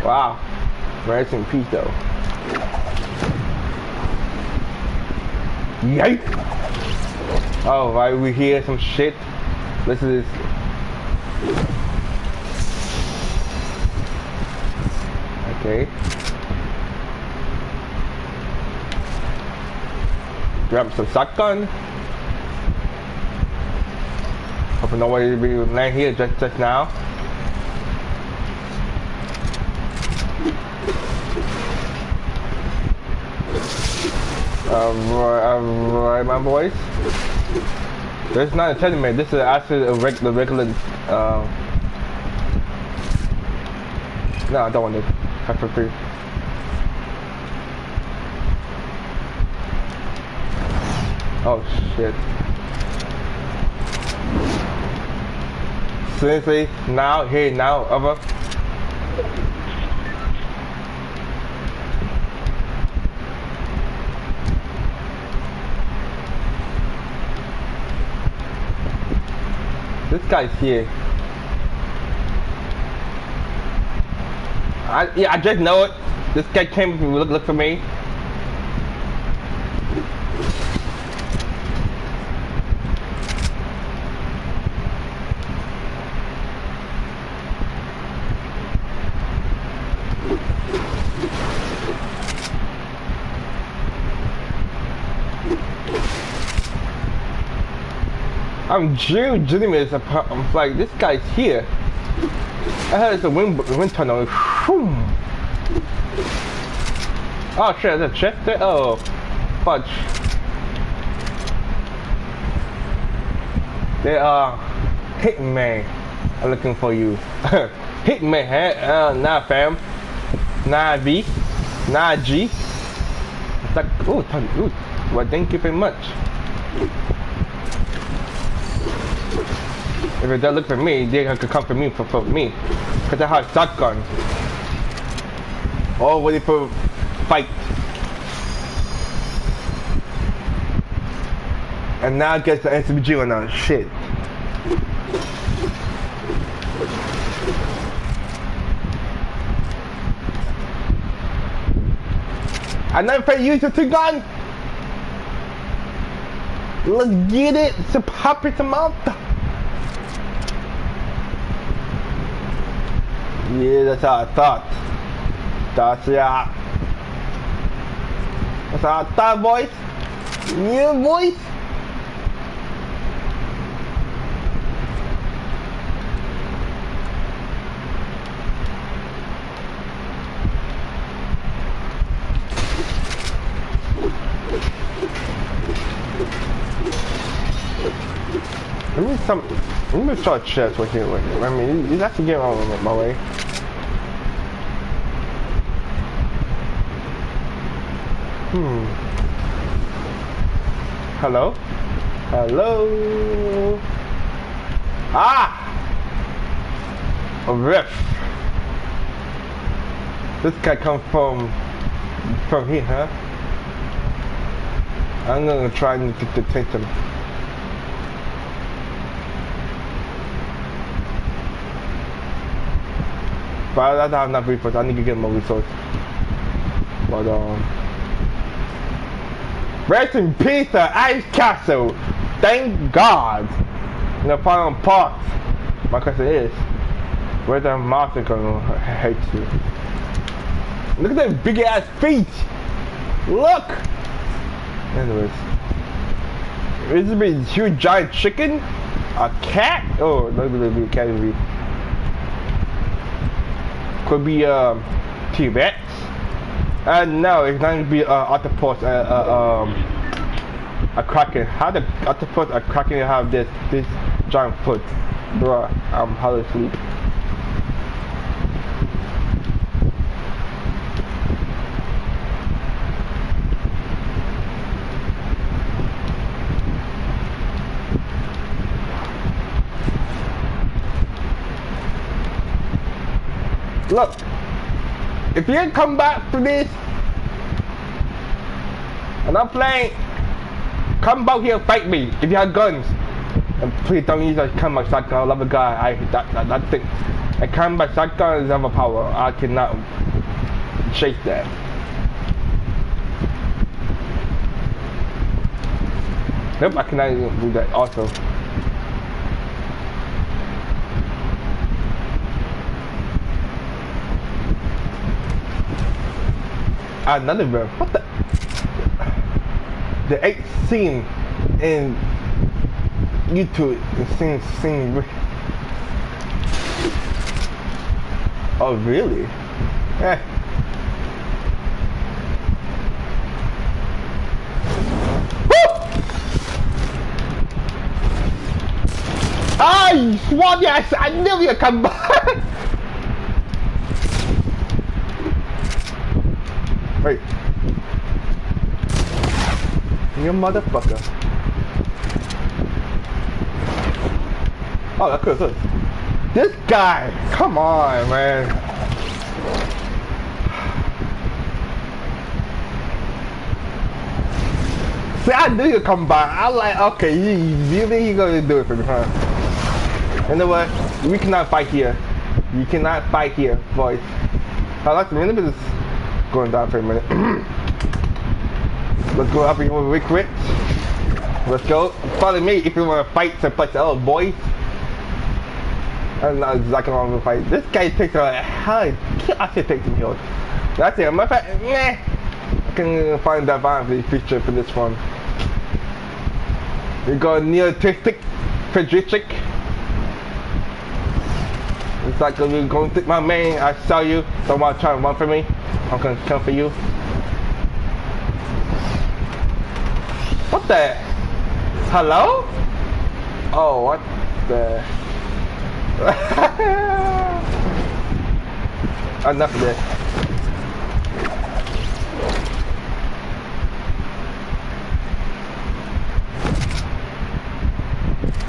Wow. Rest in peace though. Yikes! Oh, right, we hear some shit. Listen to this. Okay. Grab some shotgun. Hoping nobody will land here just now. Alright, my boys. This is not a tournament. This is actually a regular. No, I don't want it. Have for free. Oh shit. Seriously? Now? Here, now? Over? This guy's here. Yeah, I just know it. This guy came to look for me. I'm genuinely surprised. I'm like, this guy's here. I heard it's a wind tunnel. Oh shit, there's a chest there? Oh, fudge. They are Hitman. I'm looking for you. Hitman, huh? Nah fam. Nah V. Nah G. It's like, ooh, well, thank you very much. If it does look for me, they could come for me for me. Cause I have shotgun. All ready for fight. And now gets the SMG on our shit. I never use the two gun. Let's get it. It's a pop it out. Yeah, that's how I thought. That's how I thought, boys. Yeah, boys. some. Let me start chest with here. I mean, you have to get on my way. Hello? Hello? Ah! A rift. This guy comes from here, huh? I'm gonna try to take him. But I don't have enough resources. I need to get more resources. But rest in peace, Ice Castle. Thank God. In the final part, my question is, where's that monster gonna hate you? Look at them big ass feet. Look. Anyways, is it a huge giant chicken? A cat? Oh, look at the cat movie. Could be T-Rex. No, it's not gonna be octopus. A kraken. How the octopus a kraken have this giant foot? Bruh, I'm hard asleep. Look, if you come back to this, and I'm playing, come back here and fight me if you have guns. And please don't use a combat shotgun. I love a guy. That thing. A combat shotgun is overpowered. I cannot chase that. Nope, I cannot even do that also. Another room. What the? The 8th scene in YouTube is scene. Oh really? Eh. Ah, you swat ass! I knew you'd come back! Wait. You motherfucker. Oh, that's good. This guy! Come on, man. See, I knew you'd come by. I'm like, okay, you think you're gonna do it for me, huh? You know what? We cannot fight here. You cannot fight here, boys. I like the minute, but it's going down for a minute. Let's go up here with Rick. Let's go. Follow me if you want to fight someplace else, boys. I'm not exactly what I'm gonna fight. This guy takes a hell. I should take some heals. That's it. My fact, nah. I can find that violent feature for this one. We got neotistic, Frederick. It's like you're going to take my man. I saw you. Don't want to try to run for me. I'm gonna come for you. What the? Hello? Oh, what the? Enough of this.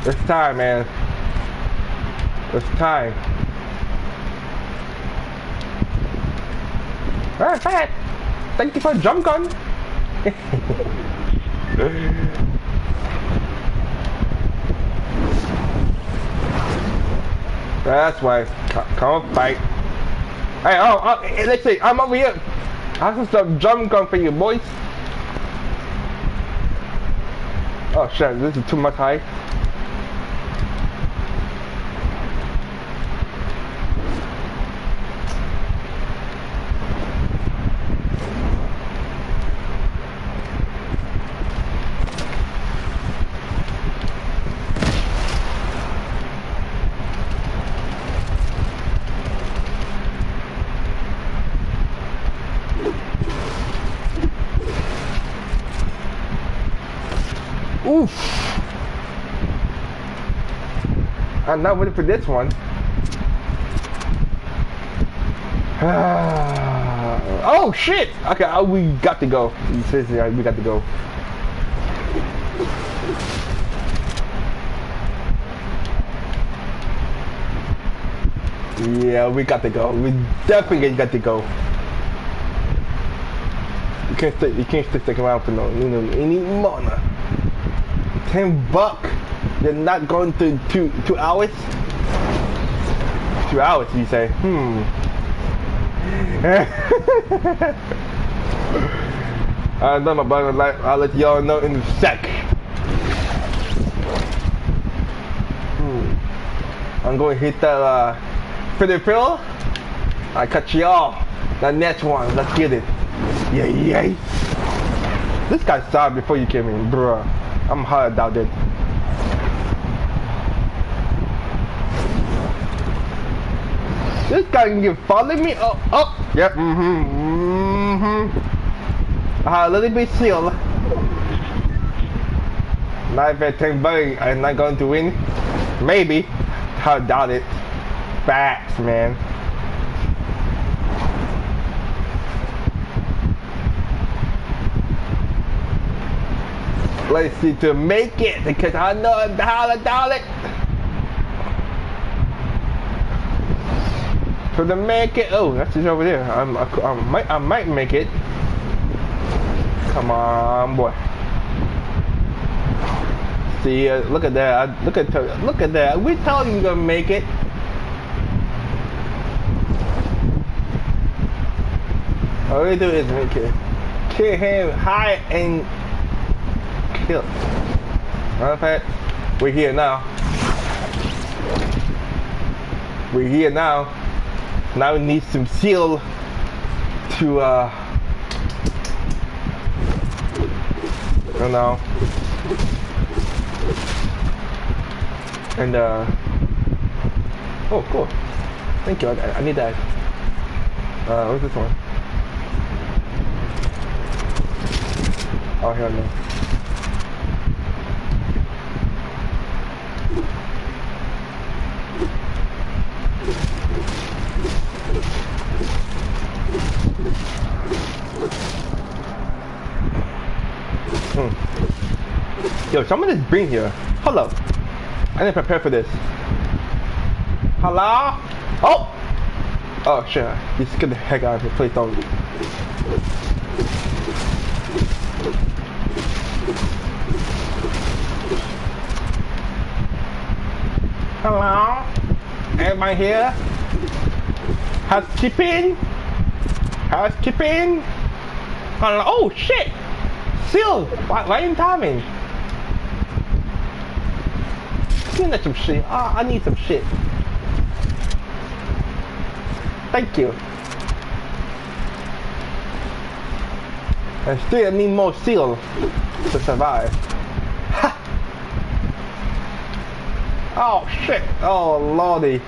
It's time, man. It's time. Alright, thank you for a jump gun. That's why. Come fight. Hey, let's see. I'm over here. I have some jump gun for you, boys. Oh shit, this is too much height. Oof. I'm not ready for this one. Oh shit! Okay, we got to go. Seriously, we got to go. Yeah, we got to go. We definitely got to go. You can't stick around for no any more. $10. You're not going to two hours? 2 hours, you say? I know my brother life. I'll let y'all know in a sec. I'm going to hit that pretty fill. I cut you off. The next one, let's get it. Yay. This guy saw before you came in, bruh. I'm hard about it. This guy can follow me. Oh, yep. I had a little bit seal. Not at $10. I'm not going to win. Maybe. I doubt it. Facts, man. Let's see to make it because I know how to doubt it. For the make it. Oh, that's just over there. I might make it. Come on, boy. See, look at that. Look at that. We told you you're gonna make it. All we do is make it. Kill him high and kill. Matter of fact, we're here now. We're here now. Now we need some seal to you know, and oh cool, thank you. I need that. What's this one? Oh, here no. Yo, someone just bring here. Hold up. I didn't prepare for this. Hello? Oh! Oh shit. You scared the heck out of me. Please don't. Hello? Everybody here? Housekeeping? Housekeeping? Hello? Oh shit! Seal! Why you timing? Give me some shit. Oh, I need some shit. Thank you. And still I need more seal to survive. Ha! Oh shit! Oh lordy!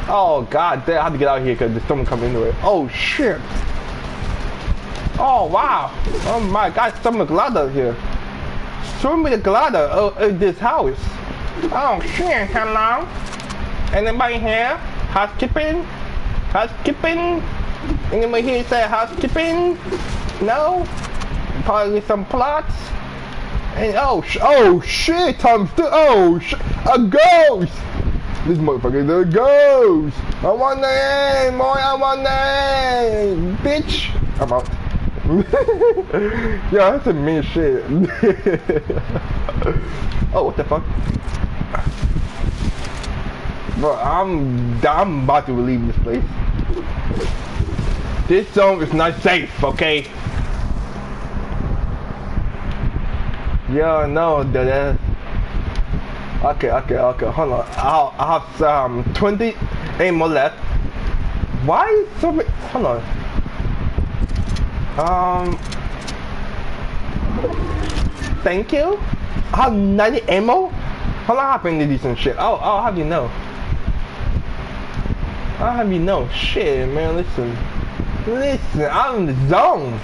Oh god damn! I have to get out of here because there's someone coming into it. Oh shit! Oh wow! Oh my god! Someone glider here. Show me the glider of this house. Oh shit! Hello? Anybody here? Housekeeping? Housekeeping? Anybody here say housekeeping? No? Probably some plots. And oh shit! A ghost! This motherfucker is a ghost! I want name, boy! I want name, bitch! I'm out. Yo, that's some mean shit. Oh, what the fuck? Bro, I'm about to leave this place. This zone is not safe, okay? Yo, no, dude. Okay, hold on. I have 28 more left. Why is so many? Hold on. Thank you. I have 90 ammo. How long happened to decent shit? I'll have you know. I'll have you know. Shit, man. Listen, I'm in the zone.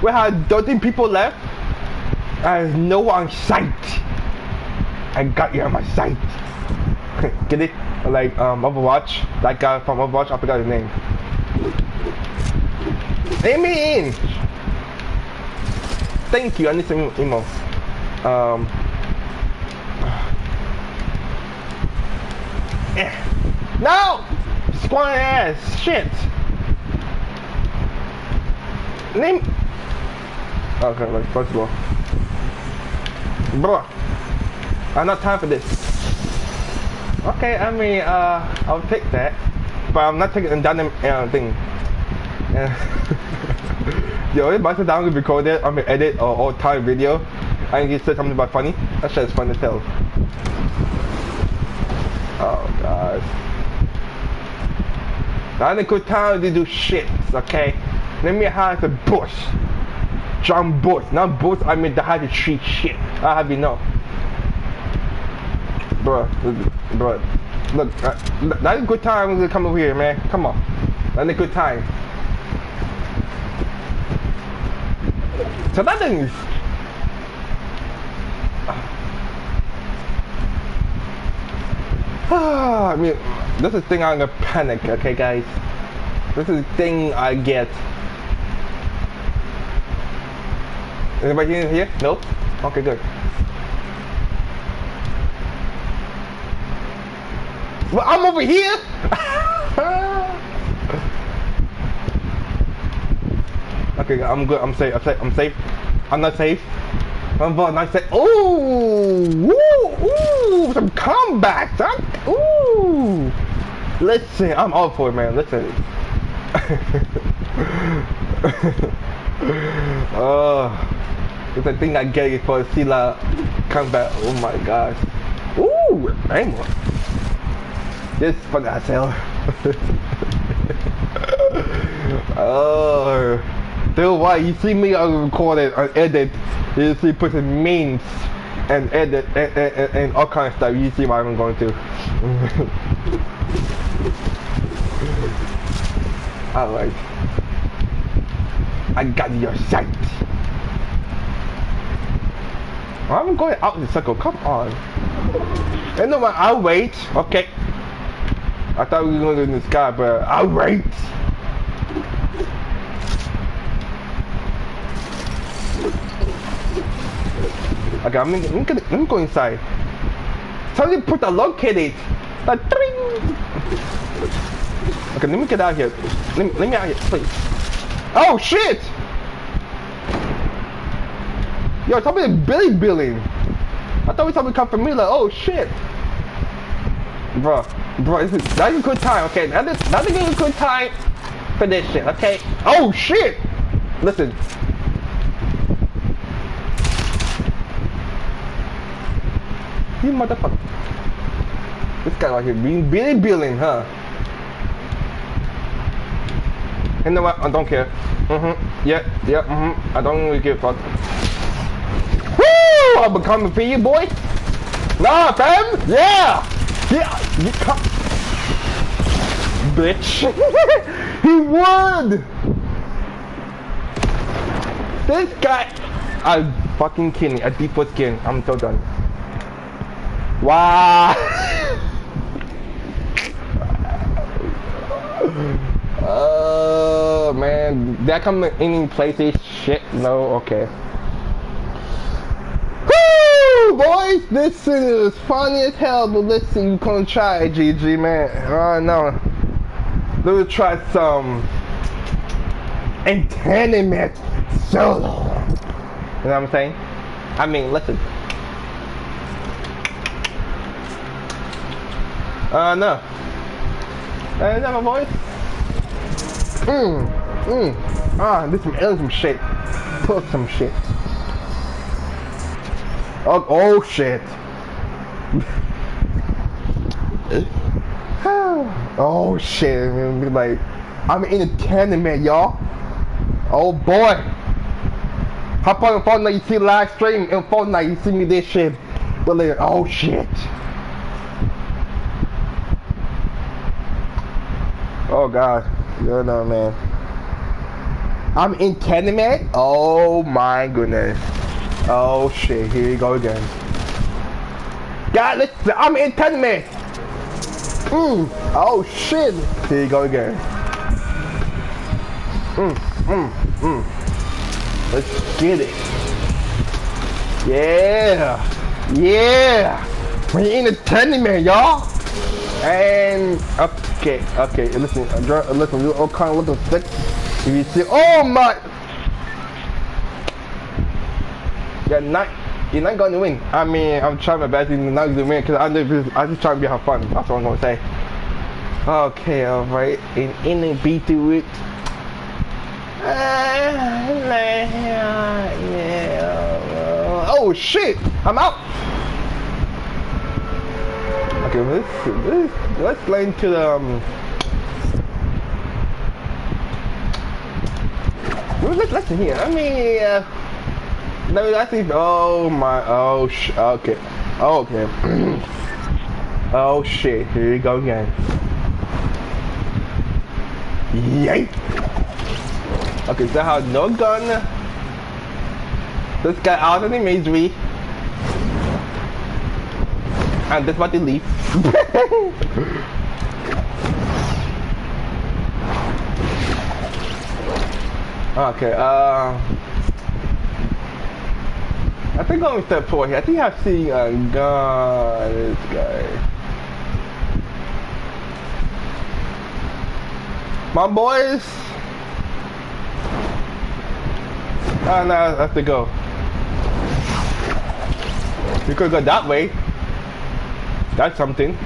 We have 13 people left. I have no one in sight. I got you on my sight. Get it? Like Overwatch. That guy from Overwatch, I forgot his name. Aim me in! Thank you, I need some emo. No! Squad ass! Shit! Name. Okay, like first of all. Bro. I have not time for this. Okay, I mean, I'll take that. But I'm not taking down the thing. Yo, if I sit down and record it, I'm gonna edit or time video, and you say something about funny, that shit's fun to tell. Oh god. Not a good time to do shit, okay? Let me hide the bush. JumpForce, not bush, I mean the how to treat shit. I have you know. Bro, look, that's a good time to come over here, man. Come on. That's a good time. So that thing is... I mean, this is the thing I'm gonna panic, okay guys? This is the thing I get. Anybody in here? Nope? Okay, good. Well, I'm over here! Okay, I'm good. I'm safe. I'm safe. I'm not safe. I'm not safe. Ooh! Ooh! Some comebacks! Ooh! Listen, I'm all for it, man. Listen. It's a thing I get it for Sila comeback. Oh my gosh. Ooh! Aim. This is fun as hell. Oh. Dude, why you see me record it and edit, you see putting memes and edit and all kind of stuff, you see what I'm going to. Alright. I got your sight. I'm going out in the circle, come on. You know what, I'll wait, okay. I thought we were going to do in the sky, but I'll wait. Okay, let me go inside. Somebody put the locate. Like, okay, let me get out here. Let me out here, please. Oh shit! Yo, somebody billing. I thought somebody come from me like, oh shit. Bro, that's a good time, okay? That's a good time for this shit, okay? Oh shit! Listen. You motherfucker. This guy right here being billing, huh? You know what? I don't care. Yeah, I don't really give a fuck. Woo! I'm coming for you, boy. Nah, fam. Yeah. You come. Bitch. He won. This guy. I'm fucking kidding. A deep skin. I'm so done. Wow! Oh man, that come in places shit. No, okay. Woo, boys, this is funny as hell. But listen, you gonna try it, GG, man. Oh no, let's try some entertainment solo. You know what I'm saying? I mean, listen. No. Is that my voice? This some shit. Put some shit. Oh shit. Oh shit. Like, I'm in a tournament, y'all. Oh boy. Hop on Fortnite, you see live stream in Fortnite, you see me this shit. But like, oh shit. Oh god, you know, man. I'm in tournament. Oh my goodness. Oh shit, here you go again. God, listen, I'm in 10 minutes. Oh shit. Here you go again. Let's get it. Yeah. Yeah. We're in the tournament, y'all. And okay. Listen, we're all kind of looking sick. If you see, oh my. You're not going to win. I mean, I'm trying my best to not to win because I'm just trying to have fun. That's what I'm going to say. Okay, alright. In the beat to it. Oh shit! I'm out! Okay, let's go into the listen here. I mean, no, that's it. Oh my, okay. Oh shit, here you go again. Yay! Okay, so I have no gun. This guy out of the misery. And that's what they leave. Okay, I think I'm step 4 here. I think I've seen a gun. This guy. My boys. Oh no, I have to go. We could go that way. That's something.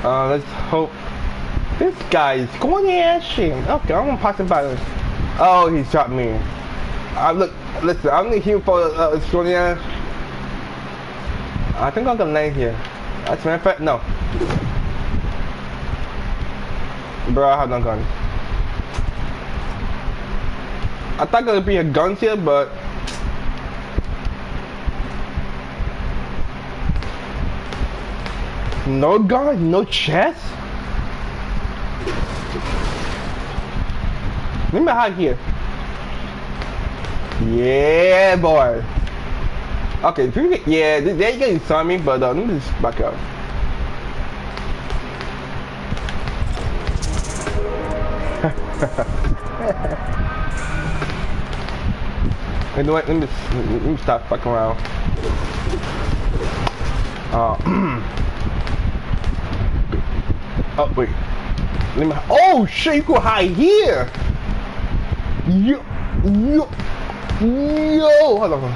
Let's hope. This guy is going action. Okay, I'm gonna pass him by. Oh, he shot me. Listen, I'm gonna here for Sonia. I think I'm gonna land here. That's my fact. No. Bro, I have no gun. I thought there would be a gun here, but no gun, no chest. Let me hide here. Yeah, boy. Okay, yeah, they getting saw me, but let me just back up. You know what? Let me stop fucking around. Oh wait. Let me. Oh shit! You can hide here. Yo. Hold on.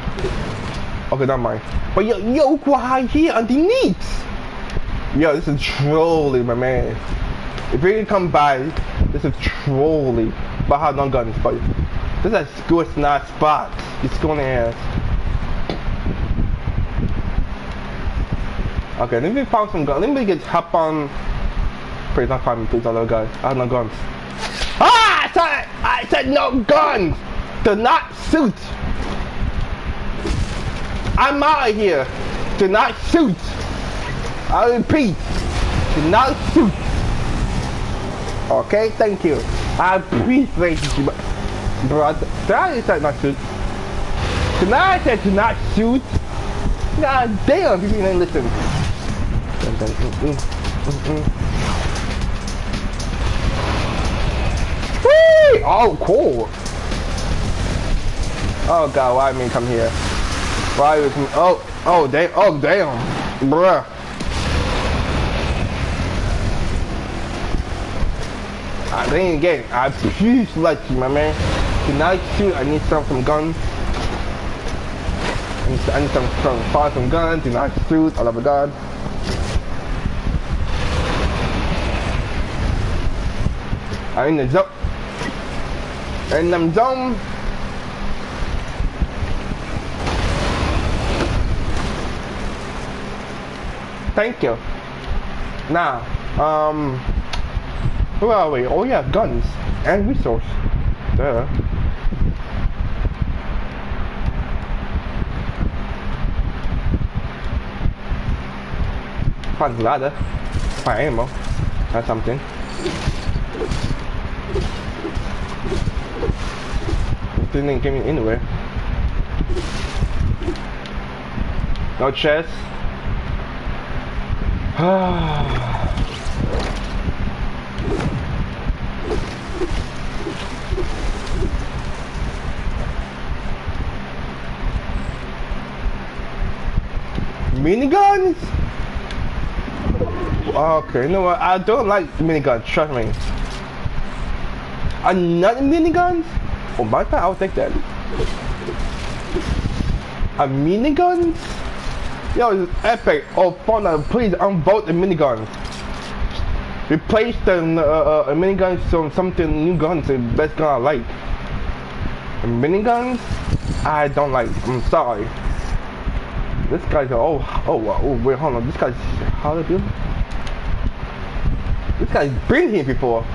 Okay, never mind. But yo, you can hide here underneath. Yo, this is trolling, my man. If you can come by, this is trolling. But I have no guns, but this is a good snot spot. It's going ass. Okay, let me find some guns. Let me get hop on. Please not find me, please, other guys. I have no guns. Ah! I said no guns! Do not shoot! I'm out of here! Do not shoot! I repeat, do not shoot! Okay, thank you. I appreciate you, bro. Did I say not shoot? Did I say do not shoot? God damn, people didn't listen. Whee! Oh, cool. Oh god, why me come here? Why you come? Oh damn, bruh. I didn't get it. I appreciate you, my man. Tonight, shoot. I need some guns. I need some guns. Tonight, shoot. Oh my god. I'm in the zone. In the zone. Thank you. Now, where are we? Oh yeah, guns and resource. Duh. Find ladder. Find ammo. That's something. Didn't get me anywhere. No chest. Miniguns? Okay, you know what? I don't like miniguns, trust me. Another miniguns? Oh my god, I'll take that. A minigun? Yo, it's epic. Oh, Fortnite, please unvote the minigun. Replace the miniguns with something new guns, the best gun I like. The miniguns? I don't like. I'm sorry. This guy's oh wait, hold on. This guy's how to do? This guy's been here before.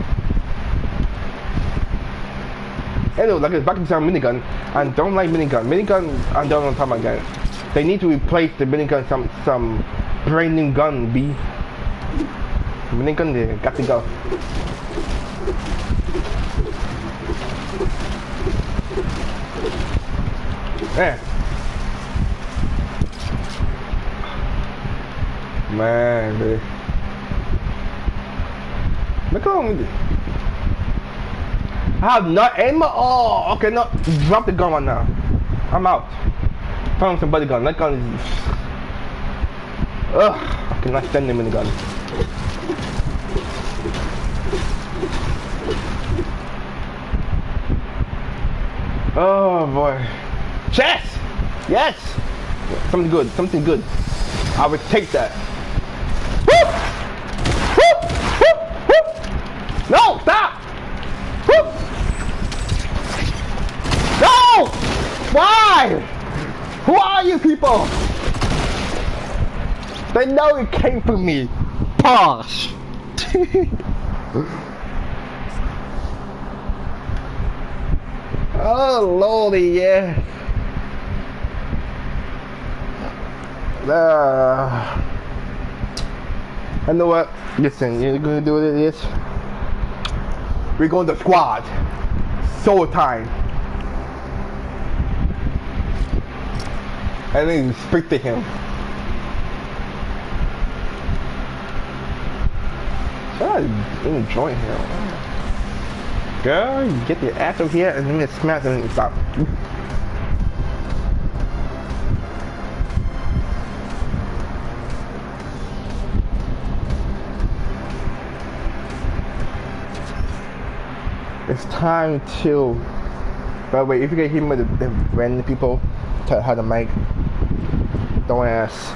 Anyway, like it's back to some minigun. I don't like minigun. Minigun, I don't know time again. They need to replace the minigun some brand new gun. B. Minigun, they got to go. Yeah. Man, dude. Look at me. I have not ammo. Oh, okay, no. Drop the gun right now. I'm out. Found somebody gun. That gun is. Ugh. I cannot stand them in the gun. Oh boy. Chest! Yes! Something good. Something good. I would take that. Woo! Woo! Woo! Woo! No! Stop! Woo! No! Why? Who are you people? They know it came from me. Posh. Oh lordy, yeah. I know what. Listen, you're gonna do this. We're going to squad. Soul time. And then speak to him. I'm enjoying him. Girl, you get your ass over here and then smash him and stop. It's time to. By the way, if you get him with the random people, tell how to make. Don't ask.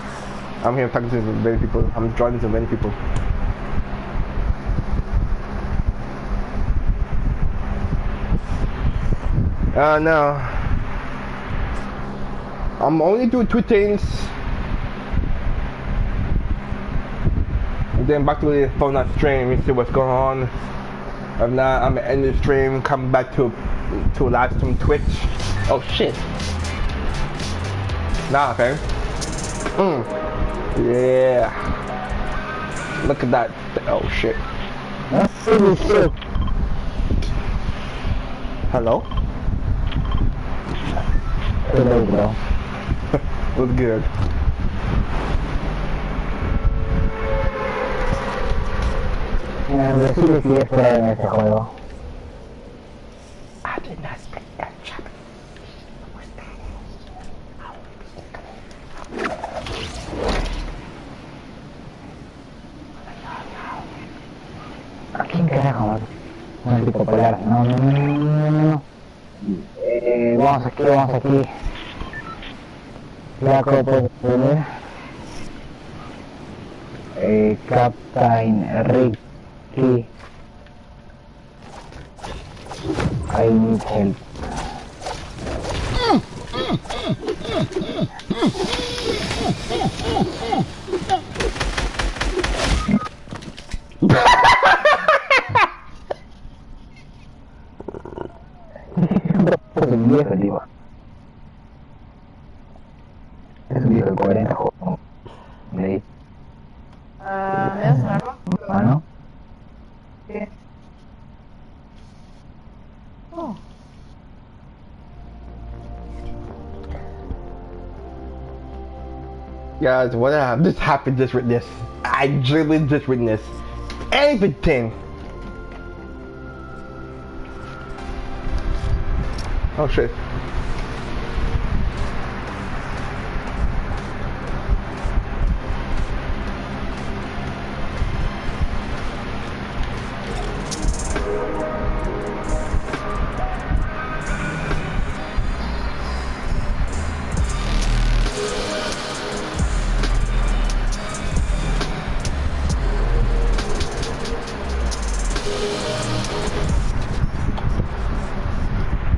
I'm here talking to the random people. I'm joining some random people. No. I'm only doing two things. And then back to the Fortnite stream and see what's going on. If not, I'm gonna end the stream, come back to live stream Twitch. Oh shit. Nah, okay. Yeah. Look at that. Oh shit. Hello? Hello, bro. What's good? Decirle si es fuera en ese juego. I did not speak that Japanese. ¿A quién carajo? Un tipo polar. No. Vamos aquí. Flaco, ¿puedes venir? Captain Ricky. I need help. Es un viejo, tío. Es un viejo de 40 juegos. ¿Me das un arma? Ah, ¿no? ¿Qué? Oh. Guys, what I just happened just witnessed. I literally just witnessed everything. Oh shit.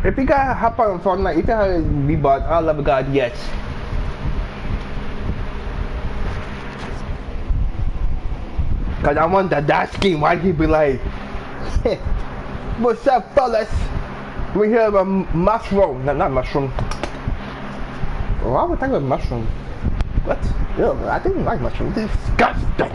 If you got hop on Fortnite, if you got a V-Bot, I love God, yes. Cause I want that skin. Why he be like, what's up, fellas? We here a mushroom. No, not mushroom. Why would I talk about mushroom? What? Ew, I didn't like mushroom. Disgusting.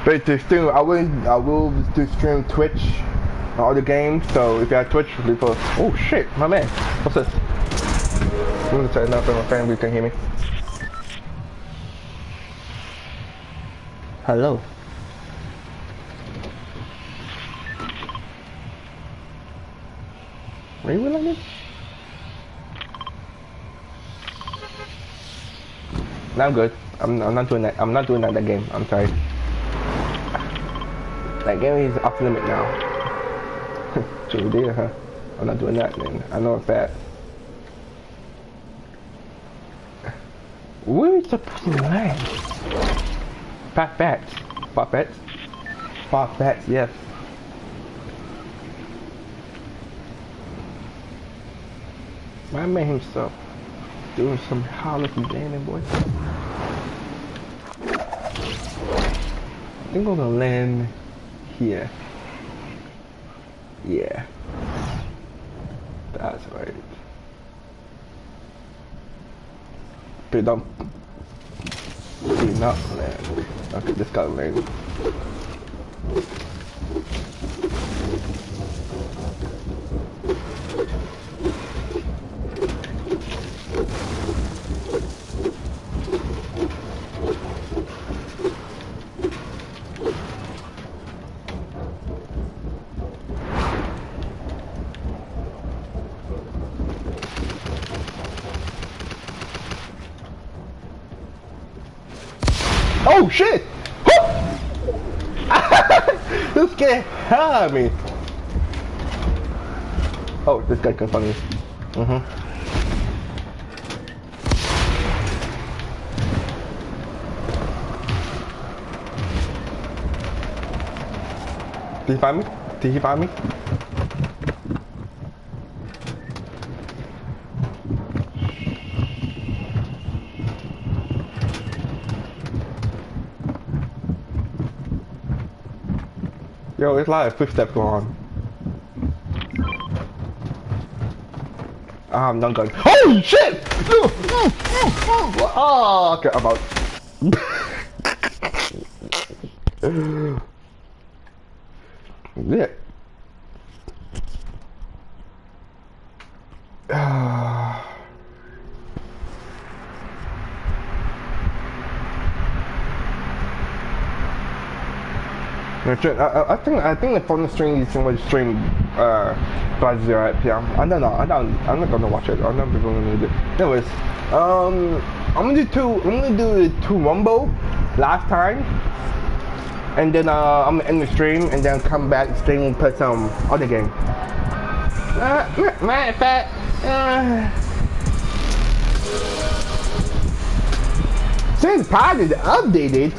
But to stream, I will do stream Twitch and other games. So if you have Twitch, people. Oh shit, my man. What's this? I'm gonna turn it up for my family can hear me. Hello. Really like this? No, I'm good. I'm not doing that. I'm not doing that game. I'm sorry. That game is off limit now. True deal, huh? I'm not doing that then. I know it's bad. Where is the person land? Fat-Fats. Fat-Fats? Fat-Fats, yes. My man himself doing some holiday gaming, boy. I think I'm gonna land here. Yeah. That's right. Dude, don't do not land. Okay, just gotta land. Oh shit! This guy had me. Oh, this guy can find me. Did he find me? Did he find me? Yo, it's like a footstep going on. I'm not going. Holy shit! Oh, okay, I'm out. Yeah. I think the phone stream is going to stream by 0 p.m. I don't know. I'm not gonna watch it. I'm not gonna do it. Anyways, I'm gonna do the 2 Rumble last time, and then I'm gonna end the stream and then come back stream and play some other game. Matter of fact, since Pod is updated.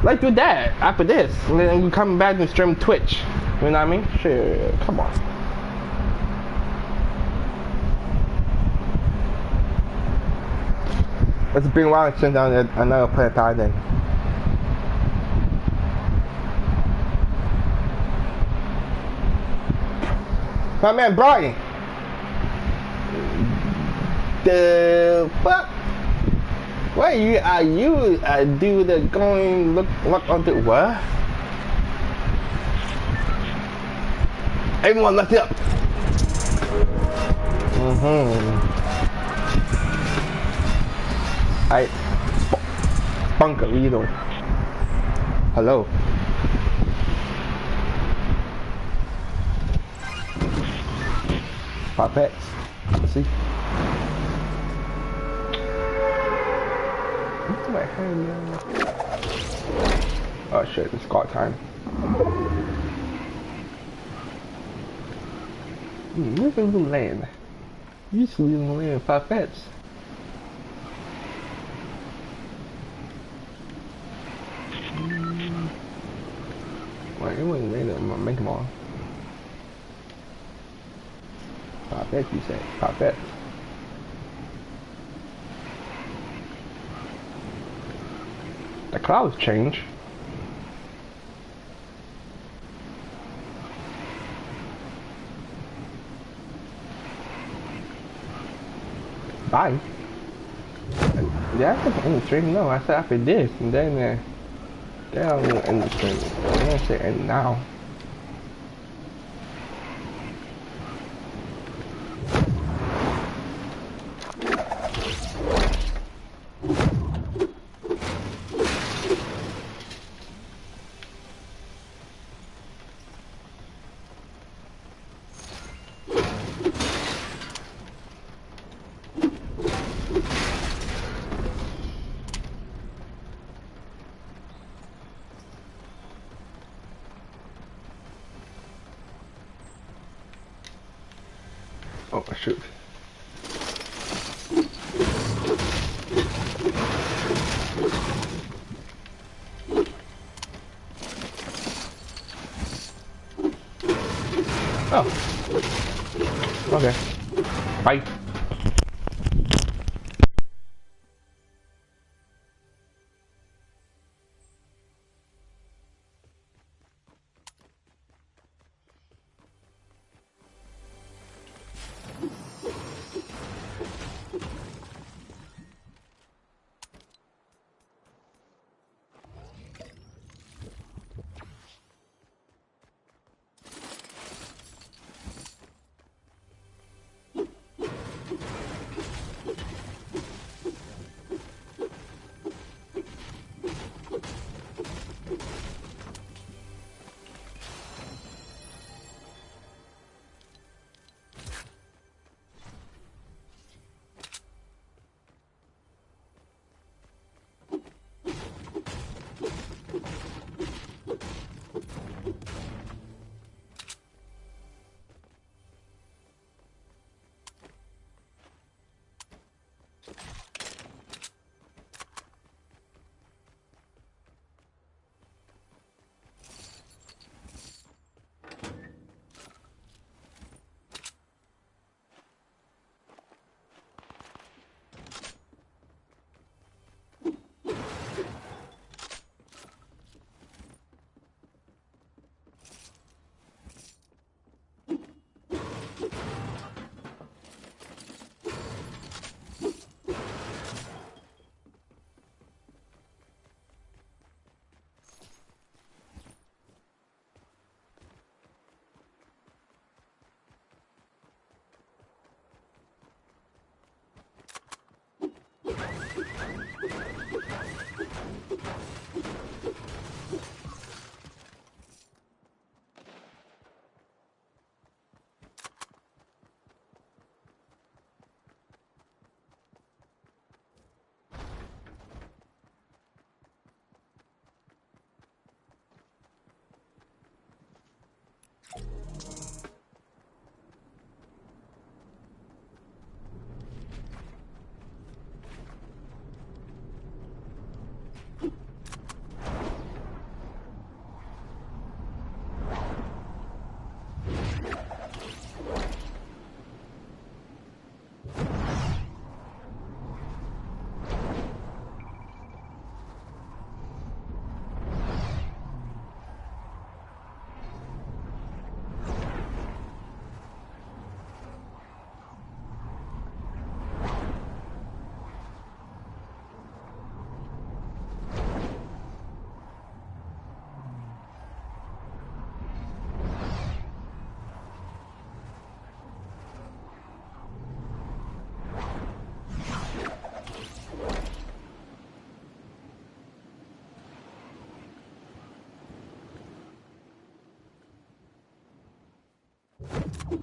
Let's do that after this, and then we come back and stream Twitch. You know what I mean? Shit, come on. It's been a while since I never played Paladin. My man Brian. The fuck? Why are you do the going look on the what? Everyone left it up. Ay, Bunkerito. Hello. Puppets. See? What's my hand now? Oh shit, it's got time. Where's the land? Usually in the land, Puppets. Wait, it wasn't random, make them all. Puppets, you say? Puppets. The clouds change. Bye. Yeah, I can end the stream. No, I said after this, and then I'm gonna end the stream. I'm gonna say end now. Oh shoot. Oh. Okay. Bye. You